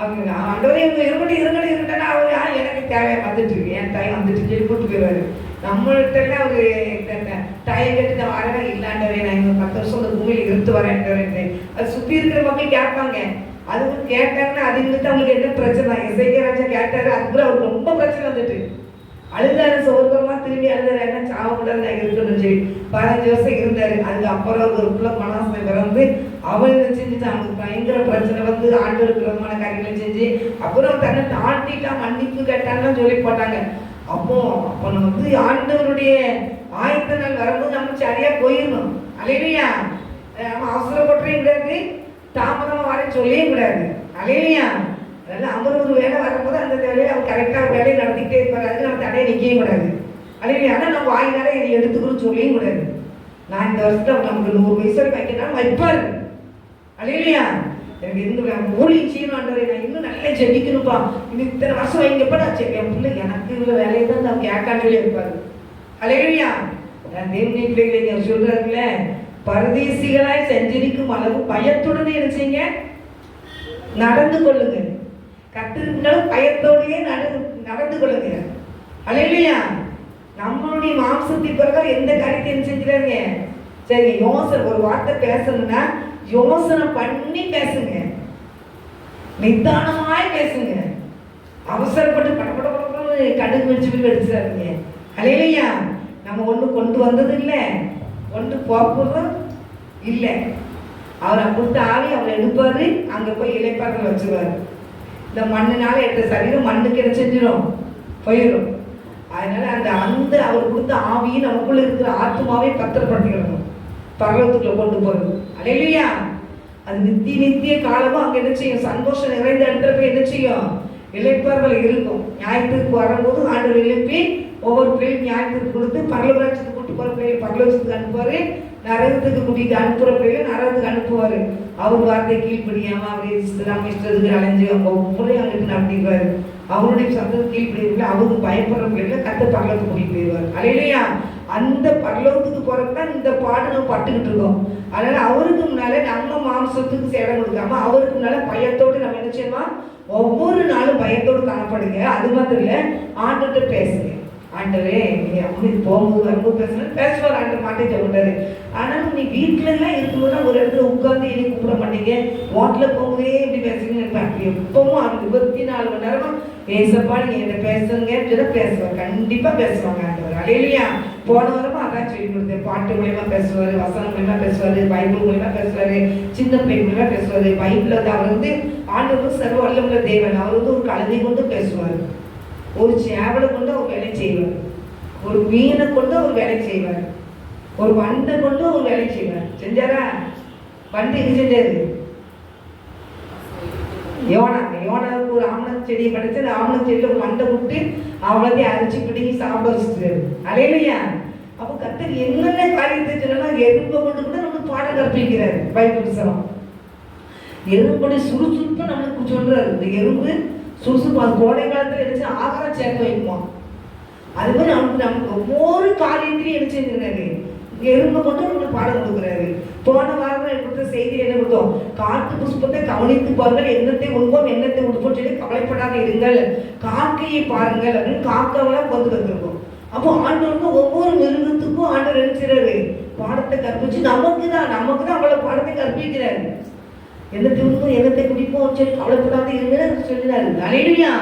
அவங்க ஆண்டவரே இவங்க இருக்கட்டா அவரு எனக்கு தேவையா வந்துட்டு இருக்கு, என் தாய் வந்துட்டு சொல்லி கூப்பிட்டு போயிடுவாரு. நம்மள்கிட்ட அவரு தாயை கேட்டு வரவே இல்லாண்டவரே, நான் இவங்க 10 வருஷம் இந்த பூமியில இருந்து வரேன். அது சுத்தி இருக்கிற மக்கள் கேட்பாங்க. அதுவும் கேட்டாங்கன்னா அது நிமித்தம் அவங்களுக்கு என்ன பிரச்சனை? எசேக்கியா ராஜா கேட்டாரு. அதுக்குள்ள அவருக்கு ரொம்ப பிரச்சனை வந்துட்டு அழுதாரு. சோர்வமா திரும்பி அழுதாரு. என்ன சாவக்கூடாது நான் இருக்கணும்னு சொல்லி 15 வருஷம் இருந்தாரு. அதுக்கப்புறம் ஒரு பிள்ளை மனசை பிறந்து அவன் செஞ்சுட்டு அவனுக்கு பயங்கர பிரச்சனை வந்து ஆண்டவருக்கு விதமான காரியங்களை செஞ்சு அப்புறம் தன்னை தாழ்த்திட்டா மன்னிப்பு கேட்டான்னு சொல்லி போட்டாங்க. அப்போ அப்போ நம்ம வந்து ஆண்டவருடைய ஆயத்த நாள் வரும்போது நம்ம சரியா போயிடணும். அல்லேலூயா. நம்ம அவசரப்பட்டுறையும் கூடாது, தாமதமாக வரேன்னு சொல்லியும் கூடாது. அல்லேலூயா. அதனால அவர் ஒரு வேலை வரும்போது அந்த வேலையை அவர் கரெக்டாக வேலையை நடத்திக்கிட்டே இருப்பாரு. அதுக்கு நம்ம தடையை நிற்கவும் கூடாது. அல்லேலூயா. ஆனால் நம்ம வாயினால இதை எடுத்துக்கணும்னு சொல்லியும் கூடாது. நான் இந்த வருஷத்துல நமக்கு 100 வயசு வைக்கணும் வைப்பாரு. அல்லேலூயா. எனக்கு இந்த ஊழியம் செய்யணும் ஆண்டவரே, நான் இன்னும் நல்லா ஜெபிக்கணும்ப்பா, இன்னும் இத்தனை வருஷம் வைங்கப்பா நான் என் பிள்ளை எனக்கு இவ்வளோ வேலையை தான் நான் கேட்கான்னு சொல்லி இருப்பாரு. அல்லேலூயா. தேவனுடைய பிள்ளைகளை சொல்றாருல, பரதேசிகளாய் செஞ்சிருக்கும் அளவு பயத்துடன் என்ன செய்யுங்க, நடந்து கொள்ளுங்க. கத்திருந்தாலும் பயத்தோடையே நடந்து கொள்ளுங்க. அல்லேலூயா. நம்மளுடைய மாம்சத்தின் பிறகு எந்த காரியத்தையும் செஞ்சுறாங்க. சரி, யோசனை ஒரு வார்த்தை பேசணும்னா யோசனை பண்ணி பேசுங்க, நிதானமாய் பேசுங்க. அவசரப்பட்டு படப்பட கடுகு வச்சு எடுத்துறாருங்க. அல்லேலூயா. நம்ம ஒண்ணு கொண்டு வந்தது இல்லை, கொண்டு போறதும் இல்லை. அவரை கொடுத்த ஆவி அவரை எடுப்பாரு, அங்க போய் இலைப்பார்கள் வச்சுருவாரு. இந்த மண்ணுனால எடுத்த சரீரம் மண்ணுக்கு என்ன செஞ்சிடும், போயிடும். அதனால அந்த அவர் கொடுத்த ஆவியை நமக்குள்ள இருக்கிற ஆத்மாவை பத்திரப்படுத்திக்கணும், பரலோகத்துக்குள்ள கொண்டு போறது. அல்லேலூயா. அது நித்திய காலமும் அங்க என்ன செய்யும், சந்தோஷம் நிறைந்த இடத்துல போய் என்ன செய்யும், இளைப்பார்கள் இருக்கும். நியாயத்துக்கு வரும்போது ஆண்டவர் எழுப்பி ஒவ்வொரு பிள்ளையும் நியாயத்துக்கு கொடுத்து பரலோகத்துக்கு கூட்டு போற பிள்ளைகளை பரலோகத்துக்கு அனுப்புவாரு, நரகத்துக்கு கூட்டிட்டு அனுப்புற பிள்ளைகளை நரகத்துக்கு அனுப்புவாரு. அவர் வார்த்தை கீழ்படியாம அவரே இஷ்டத்துக்கு அலைஞ்சு அவங்க ஒவ்வொரு அங்கிட்டு நடத்திடுவாரு. அவருடைய சத்தத்தை கீழ்படியா அவருக்கு பயப்படுற பிள்ளைகளை கத்த பரலோகத்துக்கு கூட்டிட்டு போயிடுவார். அல்லேலூயா. அந்த பரலோகத்துக்கு போறதுதான் இந்த பாடு நம்ம பட்டுக்கிட்டு இருக்கோம். அதனால அவருக்கு முன்னால நம்ம மாம்சத்துக்கு சேடம் கொடுக்காம அவருக்கு முன்னால பயத்தோடு நம்ம என்ன செய்யணும், ஒவ்வொரு நாளும் பயத்தோடு காணப்படுங்க. அது மாத்திரம் இல்ல, ஆண்டவர்கிட்ட பேசுங்க. ஆண்டவரே நீ அப்படி போகும்போது வரும்போது பேசுவார். ஆண்டவர் மாட்டே சொல்றாரு. ஆனாலும் நீ வீட்டுல எல்லாம் இருக்கும்போது ஒரு இடத்துல உட்கார்ந்து என்னை கூப்பிட மாட்டீங்க, ஹோட்டல போகும்போதே எப்படி பேசுறீங்கன்னு அப்படி எப்பவும் 24 மணி நேரமா பேசப்பா நீங்க என்ன பேசுங்க பேசுவார். கண்டிப்பா பேசுவாங்க ஆண்டவர். அல்லேலூயா. போன வாரமா அதான் சொல்லி கொடுத்தேன். பாட்டு மூலியமா பேசுவாரு, வசனம் மூலியமா பேசுவாரு, பைபிள் மூலியமா பேசுவாரு, சின்ன பிள்ளை மூலியமா பேசுவாரு. பைபிள் அவர் வந்து ஆண்டவர் சர்வ வல்லமுள்ள தேவன். அவர் வந்து ஒரு கழுதை கொண்டு பேசுவார், ஒரு சேவலை கொண்டு அவர் வேலை செய்வார், ஒரு மீனை கொண்டு அவர் வேலை செய்வார், ஒரு வண்டை கொண்டு ஒரு வேலை செய்வார். செஞ்சாரா? வண்டு எங்க செஞ்சாரு? யோனாவுக்கு ஒரு ஆமணக்கு செடியை படைச்சு அந்த ஆமணக்கு செடியில ஒரு வண்டை விட்டு அவளத்தையும் அரைச்சி பிடிங்கி சாப்பிட வச்சுட்டாரு. அல்லேலூயா. அப்போ கர்த்தர் என்னென்ன காரியத்தை சொன்னா எறும்பை கொண்டு கூட நமக்கு பாடம் கற்பிக்கிறாரு. பைபிள் புத்தகம் எறும்புடைய சுறுசுறுப்பு நம்மளுக்கு சொல்றாரு. இந்த எறும்பு சுறுசுறுப்பு அது கோடை காலத்துல எடுத்து ஆகாரம் சேர்த்து வைக்குமா. அது மாதிரி நமக்கு ஒவ்வொரு காரியத்திலையும் என்ன செஞ்சிருக்காரு, எறும்பை கொண்டு நம்மளுக்கு பாடம் கொடுக்குறாரு. போன வாரம் கொடுத்த செய்தி என்ன கொடுத்தோம், காட்டு புஷ்பத்தை கவனித்து பாருங்கள், எண்ணத்தை உண்போம் எண்ணத்தை உடுப்போம் சொல்லி கவலைப்படாத இருங்கள், காக்கையை பாருங்கள் அப்படின்னு காக்காவெல்லாம் கொண்டு வந்திருக்கோம். அப்போ ஆண்டவருக்கு ஒவ்வொரு மிருகத்துக்கும் ஆண்டவர் நினைச்சிறாரு பாடத்தை கற்பிச்சு நமக்கு தான் அவ்வளவு பாடத்தை கற்பிக்கிறாரு. எண்ணத்தை உண்போம் எண்ணத்தை குடிப்போம் சொல்லி கவலைப்படாத இருங்கன்னு சொல்லினாரு. அல்லேலூயா.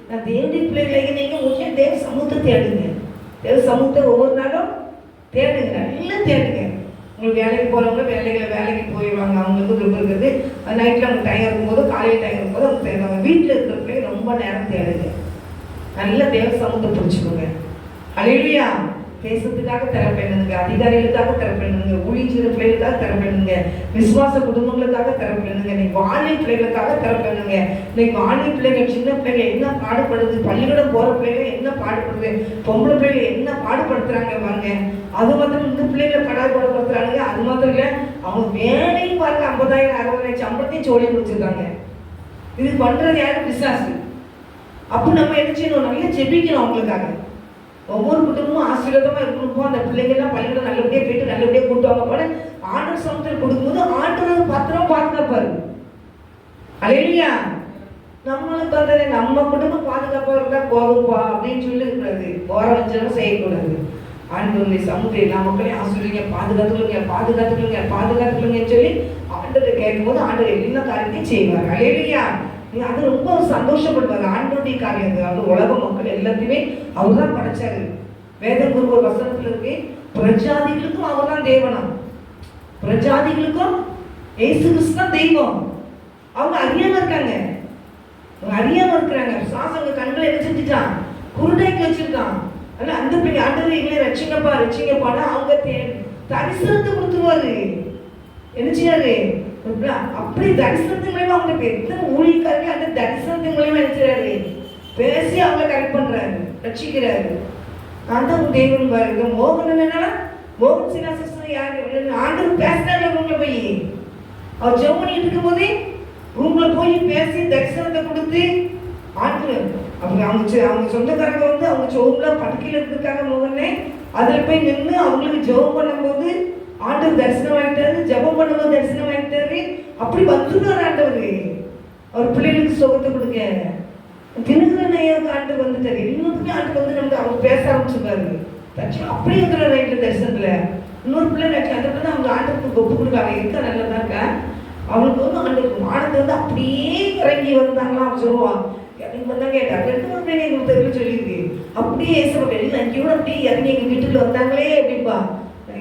நான் தேவனுடைய பிள்ளைகளை நீங்க முக்கியம் தேவ சமூகத்தை தேடுங்க. தேவ சமூகத்தை ஒவ்வொரு நாளும் தேடுங்க, நல்லா தேடுங்க. உங்களுக்கு வேலைக்கு போகிறவங்க வேலைக்கு போயிடுவாங்க, அவங்களுக்கு விருப்பம் இருக்குது. நைட்டில் அவங்க டைம் இருக்கும்போது காலையில் டைம் இருக்கும்போது அவங்க தேடுவாங்க. வீட்டில் இருக்கிற பிள்ளைங்க ரொம்ப நேரம் தேடுங்க, நல்ல தேவ சமூகத்தை பிடிச்சிக்கோங்க. அல்லேலூயா. தேசத்துக்காக திறப்பேனுங்க, அதிகாரிகளுக்காக திறப்பேனுங்க, ஊழியர் பிள்ளைகளுக்காக திறப்பேனுங்க, விசுவாச குடும்பங்களுக்காக திறப்பேனுங்க, இன்னைக்கு வாழை பிள்ளைகளுக்காக திறப்பேனுங்க. இன்னைக்கு வாழை பிள்ளைகள் சின்ன பிள்ளைங்க என்ன பாடுபடுது, பள்ளிக்கூடம் போற பிள்ளைகள் என்ன பாடுபடுது, பொம்பளை பிள்ளைகள் என்ன பாடுபடுத்துறாங்க பாருங்க. அது மாத்திரம் இந்த பிள்ளைகளை பாடுபடுத்துறாங்க. அது மாத்திரம் இல்லை, அவங்க வேலையும் பாருங்க 50,000 60,000 சம்பளத்தையும் சொல்லி முடிச்சிருக்காங்க. இது பண்றது யாரும் பிசாசு. அப்போ நம்ம என்ன செய்யணும், நல்லா ஜெபிக்கணும் அவங்களுக்காக. ஒவ்வொரு குடும்பமும் ஆசீர்வாதமா இருக்கணும். அந்த பிள்ளைங்க எல்லாம் பள்ளிக்கூடம் நல்லபடியா போயிட்டு நல்லபடியா கூட்டுவாங்க போல ஆண்டவர் சமூகத்தில் கொடுக்கும்போது ஆண்டவர் பத்திரமா பாதுகாப்பாரு. அல்லேலூயா. நம்மளுக்கு வந்து நம்ம குடும்பம் பாதுகாப்பா இருந்தா போகும்பா அப்படின்னு சொல்லி இருக்கிறது போற வச்சாலும் செய்யக்கூடாது. ஆண்டவருடைய சமூகத்தை எல்லா மக்களையும் ஆசீர்வதிங்க, பாதுகாத்துக்கொள்ளுங்க சொல்லி ஆண்டவரை கேட்கும் போது ஆண்டவர் எல்லா காரியத்தையும் செய்வார். அல்லேலூயா. அது ரொம்ப சந்தோஷப்படுவாங்க. ஆண்டவருடைய காரியம் அது உலக மக்கள் எல்லாத்தையுமே அவர் தான் படைச்சாரு. வேதம் ஒரு வசனத்துல இருக்கு, பிரஜாதிகளுக்கும் அவர் தான் தேவனம், பிரஜாதிகளுக்கும் இயேசு கிறிஸ்து தான் தெய்வம். அவங்க அறியாம இருக்கிறாங்க. சாசங்க கண்களை என்ன செஞ்சுட்டான், குருடாக்கி வச்சிருக்கான். ஆனா அந்த பிள்ளை ஆண்டவர் எங்களை ரட்சிங்கப்பா ரட்சிங்கப்பானா அவங்க தரிசனத்தை கொடுத்துருவாரு. என்ன செய்யாரு? அப்படி தரிசனத்தின் மூலமா அவங்க எத்தனை ஊழியக்காரங்க அந்த தரிசனத்தின் மூலமா நினைச்சாரு பேசி அவங்களை கரெக்ட் பண்றாரு, ரட்சிக்கிறாரு. அந்த தெய்வம் பாருங்க. மோகன் என்னன்னா மோகன் சின்ன சிஸ்டர் யாரு ஆண்டவர் பேசினாங்க ரூம்ல போய். அவர் ஜெபம் பண்ணிட்டு இருக்கும் போதே ரூம்ல போய் பேசி தரிசனத்தை கொடுத்து ஆண்டவர் அவங்க சொந்தக்காரங்க வந்து அவங்க ஜெபம்ல படுக்கையில இருந்திருக்காங்க மோகனே. அதுல போய் நின்று அவங்களுக்கு ஜெபம் பண்ணும்போது ஆண்டவர் தரிசனம் வாங்கிட்டாரு, ஜெபம் பண்ணும்போது தரிசனம் வாங்கிட்டாரு. அப்படி வந்துருக்காரு ஆண்டவர் அவர் பிள்ளைகளுக்கு சுகத்தை கொடுக்க. தினகரன் ஐயாவுக்கு ஆண்டவர் வந்துட்டாரு. இன்னொருமே ஆண்டவர் வந்து நமக்கு அவங்க பேச ஆரம்பிச்சிருக்காரு. அப்படியே இருக்கிற ரைட்ல தரிசனத்துல இன்னொரு பிள்ளை நினைச்சு அந்த பிள்ளை அவங்க ஆண்டவருக்கு ஒப்பு கொடுக்காங்க. இருக்க நல்லதாங்க அவங்களுக்கு வந்து ஆண்டவருக்கு வானத்தை வந்து அப்படியே இறங்கி வந்தாங்களா அவங்க சொல்லுவாங்க. இறங்கி வந்தாங்க எங்களுக்கு தெரியல சொல்லியிருக்கு. அப்படியே வெளியில் அங்கேயோட அப்படியே இறங்கி எங்க வீட்டுக்குள்ள வந்தாங்களே அப்படின்பா.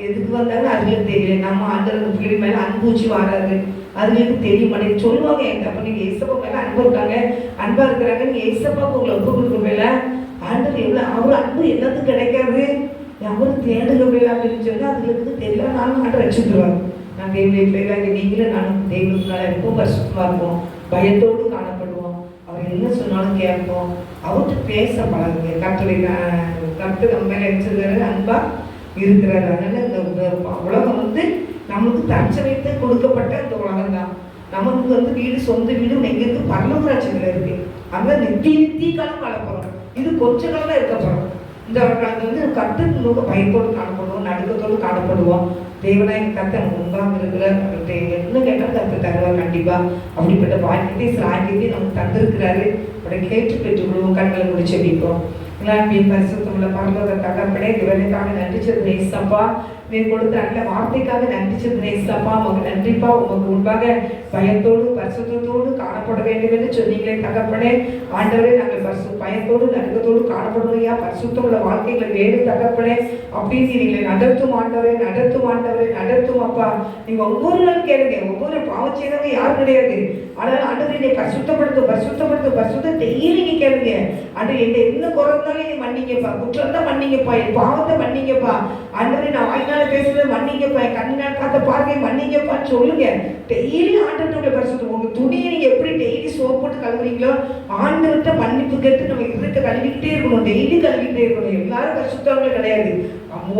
எதுக்கு வந்தாங்க அதுங்களுக்கு தெரியல. நம்ம ஆண்டவர் பிள்ளை மேல அன்பூச்சி வராது, அதுங்களுக்கு தெரிய மாட்டேங்குது சொல்லுவாங்க. அப்ப நீங்க ஏசப்பா மேல அன்பு இருக்காங்க, அன்பா இருக்கிறாங்க, நீங்க ஏசப்பாக்கு உங்களை ஒப்பு கொடுக்க மேல ஆண்டவர் எவ்வளவு அவர் அன்பு எல்லாத்துக்கும் கிடைக்காது, அவரு தேடுக மேல அப்படின்னு சொல்லி அதுங்களுக்கு தெரியல. நானும் ஆண்டவர் வச்சுருவாங்க. நான் தெய்வ பிள்ளைகளாக நீங்களும் நானும் தெய்வத்தினால இருப்போம், பரிசுத்தமா இருப்போம், பயத்தோடு காணப்படுவோம், அவர் என்ன சொன்னாலும் கேட்போம், அவர்கிட்ட பேச பழகுங்க. கர்த்தர் நம்ம மேல வச்சிருக்காரு, அன்பா இருக்கிறாரு. அதனால இந்த உலகம் வந்து நமக்கு தற்சமயத்தை கொடுக்கப்பட்ட இந்த உலகம் தான். நமக்கு வந்து வீடு சொந்த வீடு எங்கிருந்து பரலோகராட்சியில் இருக்கு. அதனால நித்திய காலம் வாழப்போறோம். இது கொஞ்ச காலம் தான் இருக்க போறோம். இந்த காலத்துல வந்து கர்த்தருக்கு நோக்க பயத்தோடு காணப்படுவோம், நடுக்கத்தோடு காணப்படுவோம். தேவனாய் கர்த்தர் முன்பாக இருக்கிற என்ன கேட்டாலும் கர்த்தர் தருவார் கண்டிப்பா. அப்படிப்பட்ட பாக்கியத்தை சாக்கியத்தை நமக்கு தந்திருக்கிறாரு. அப்படி கேட்டு பெற்றுக்கொள்வோம். கண்களை முடிச்சு வைப்போம். பரிசுத்தமுள்ள பரலோக தகப்பனே, இவனுக்காக நன்றி சொல்றேன் ஏசப்பா. நீ கொடுத்த நல்ல வார்த்தைக்காக நன்றி சொல்றேன் ஏசப்பா. உமக்கு நன்றிப்பா. உமக்கு முன்பாக பயத்தோடு பரிசுத்தத்தோடு காணப்பட வேண்டும் என்று சொன்னீங்களே தகப்பனே. ஆண்டவரே நாங்கள் பயத்தோடு நடுக்கத்தோடு காணப்படுவையா பரிசுத்தமுள்ள வாழ்க்கைகளை வேறு தகப்பனே அப்படின்னு நீங்களை நடத்தும் ஆண்டவரே, நடத்தும் ஆண்டவரே, நடத்தும் அப்பா. நீங்க ஒவ்வொரு நாள் கேளுங்க. ஒவ்வொரு பாவம் செய்யறவங்க யாரும் கிடையாது. ஆனால் ஆண்டவரே நீ பரிசுத்தப்படுத்தும் பரிசுத்தப்படுத்தும் பரிசுத்த டெய்லி நீ கேளுங்க. ஆண்டவர் என்ன குறை நீ மன்னிங்கப்பா, குற்றம் தான் மன்னிங்கப்பா, என் பாவத்தை மன்னிங்கப்பா. ஆண்டவரே நான் வாய்நாள் பேசுறது மன்னிங்கப்பா, என் கண்ணினால் பார்த்த பார்வை மன்னிங்கப்பான்னு சொல்லுங்க. டெய்லி ஆண்டவருடைய பரிசுத்தம். உங்க துணியை நீங்க எப்படி டெய்லி சோப் போட்டு கழுவுறீங்களோ ஆண்டவர்கிட்ட மன்னிப்பு கேட்டு நம்ம இருக்க கழுவிக்கிட்டே இருக்கணும், டெய்லி கழுவிக்கிட்டே இருக்கணும். எல்லாரும் பரிசுத்தவங்களும் கிடையாது.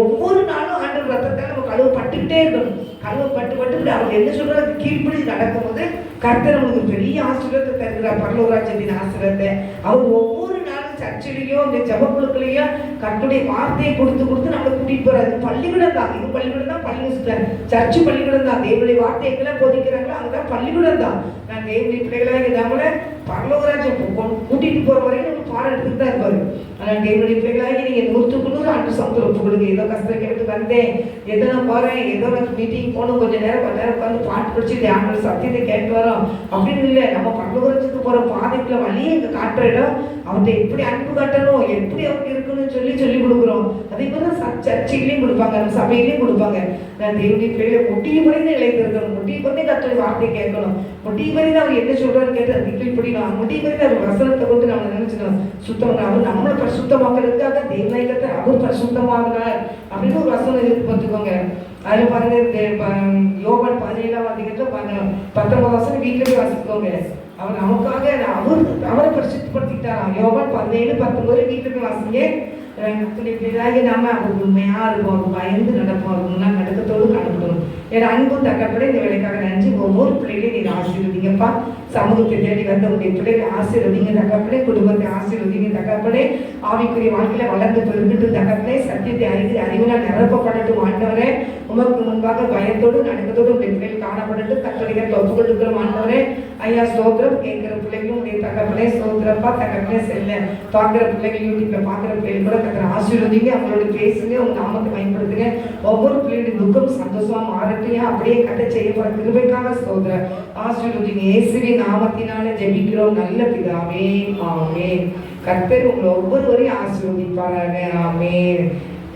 ஒவ்வொரு நாளும் ஆண்டவர் ரத்தத்தால் நம்ம கழுவப்பட்டுக்கிட்டே இருக்கணும். கழுவப்பட்டு அவர் என்ன சொல்றாரு கீழ்ப்படி நடக்கும்போது கர்த்தர் நமக்கு பெரிய ஆசீர்வாதத்தை தருகிறார், பரலோகராஜ்யத்தின் ஆசீர்வாதத்தை. அவர் ஒவ்வொரு நாளும் சர்ச்சிலேயோ இந்த ஜபக்குழுக்களையோ கர்த்தருடைய வார்த்தையை கொடுத்து நம்மளை கூட்டிட்டு போறாரு. பள்ளிக்கூடம் தான் இது, பள்ளிக்கூடம் தான் பள்ளிக்கூடம், சர்ச்சு பள்ளிக்கூடம் தான். தேவனுடைய வார்த்தை எங்கெல்லாம் போதிக்கிறாங்களோ அங்கதான் பள்ளிக்கூடம் தான். நான் தேவனுடைய பிள்ளைகளாக நம்மள பரலோகராஜ்யம் கூட்டிட்டு போற வரைக்கும் நம்ம பாடம் எடுத்துட்டு தான் இருப்பாரு. ஆனால் தேவனுடைய பிள்ளைகளாகி நீங்க 100க்கு 100 ஆண்டு சமத்துல ஒப்பு கொடுங்க. ஏதோ கஷ்டம் கேட்டு வந்தேன், ஏதோ நான் போறேன், ஏதோ நான் மீட்டிங் போகணும், கொஞ்ச நேரம் உட்காந்து பாட்டு படிச்சு ஆண்டு சத்தியத்தை கேட்டு வரோம் அப்படின்னு இல்லை. நம்ம பரலோகத்துக்கு போற பாதைக்குள்ள வழியை இங்க காட்டுற இடம் அவர்கிட்ட எப்படி அன்பு காட்டணும், எப்படி அவருக்கு இருக்கணும்னு சொல்லி கொடுக்குறோம். அதே மாதிரி சர்ச்சைகளையும் கொடுப்பாங்க, நம்ம சபையிலையும் கொடுப்பாங்க. நான் தேவனுடைய பிள்ளைகளை முட்டியை பறிந்து இழைத்திருக்கணும், முட்டியை பறிந்து கர்த்தருடைய வார்த்தையை கேட்கணும், முட்டியை பறிந்து அவர் என்ன சொல்றாரு கேட்டு அது கீழ்ப்படிக்கணும், முட்டியை பறிந்து அவர் வசனத்தை கொண்டு நம்ம நினைச்சுக்கணும் சுத்தம். அவர் நம்மளை பரிசுத்தமாக்குறதுக்காக தேவநாயகத்தை அவர் பரிசுத்தமாகிறார் அப்படின்னு ஒரு வசனம் இருக்கு பார்த்துக்கோங்க. அதுல பாருங்க யோவான் 17ஆம் அதிகாரத்துல பாருங்க 19 வசனம் வீட்டுல வாசிக்கோங்க. அவர் நமக்காக அவரை பரிசுத்தப்படுத்திட்டாராம். யோவான் 17:19 வீட்டுல போய் வாசிங்க. நாம அவருக்கு உண்மையா இருக்கும், அவருக்கு பயந்து நடப்போம், அவருக்கு முன்னாள் நடக்கத்தோடு காணப்படும். ஏன்னா அன்பும் தக்கப்பட இந்த வேலைக்காக நினைச்சு ஒவ்வொரு பிள்ளைகளையும் நீங்க ஆசீர்வதிங்கப்பா. சமூகத்தை தேடி வந்த உங்களுடைய பிள்ளைகளை ஆசீர்வதிங்க தக்கப்படே, குடும்பத்தை ஆசீர்வதிங்க தக்கப்படே, ஆவிக்குரிய வாழ்க்கையில வளர்ந்து பெருகிட்டு தக்கப்படே, சத்தியத்தை அறிவினால் நிரப்பப்படட்டும் ஆண்டவரே. உமக்கு முன்பாக பயத்தோடு நடக்கத்தோடு உங்களுடைய பிள்ளைகள் காணப்படட்டும். கத்தோலிக்க ஒப்புக்கொள்ளுக்கிறோம் ஆண்டவரே. ஐயா ஸ்தோத்திரம். கேட்கிற பிள்ளைகளும் உடைய தகப்பனே ஸ்தோத்திரப்பா. தகப்பனே செல்ல பார்க்கிற பிள்ளைகள் யூடியூப்ல பார்க்கிற பிள்ளைகள் கூட கத்திர ஆசீர்வதிங்க, அவங்களோட பேசுங்க, உங்க நாமத்தை பயன்படுத்துங்க. ஒவ்வொரு பிள்ளைகளுடைய துக்கம் சந்தோஷமா மாறட்டும். அப்படியே கட்ட செய்யப்பட கிருபைக்காக ஸ்தோத்திரம். ஆசீர்வதிங்க. இயேசுவின் நாமத்தினால ஜெபிக்கிறோம் நல்ல பிதாவே, ஆமென். கர்த்தர் உங்களை ஒவ்வொருவரையும் ஆசீர்வதிப்பாராக. ஆமென்.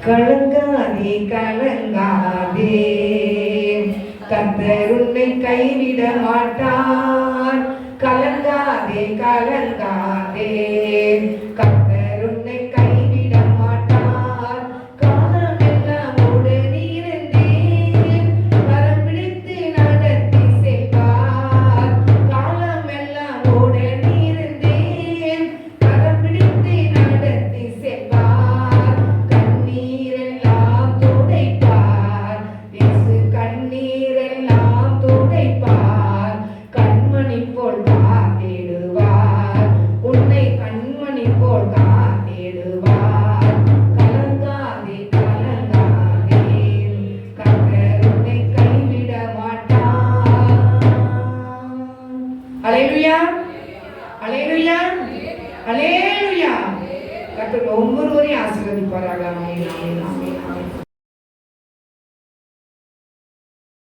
கலங்காதே கலங்காதே, கர்த்தர் உன்னை கைவிட மாட்டார். கலங்காதே கலங்காதே, கர்த்தர் உன்னை ஆசீர்வதிப்பாராக. ஆமென், ஆமென், ஆமென்.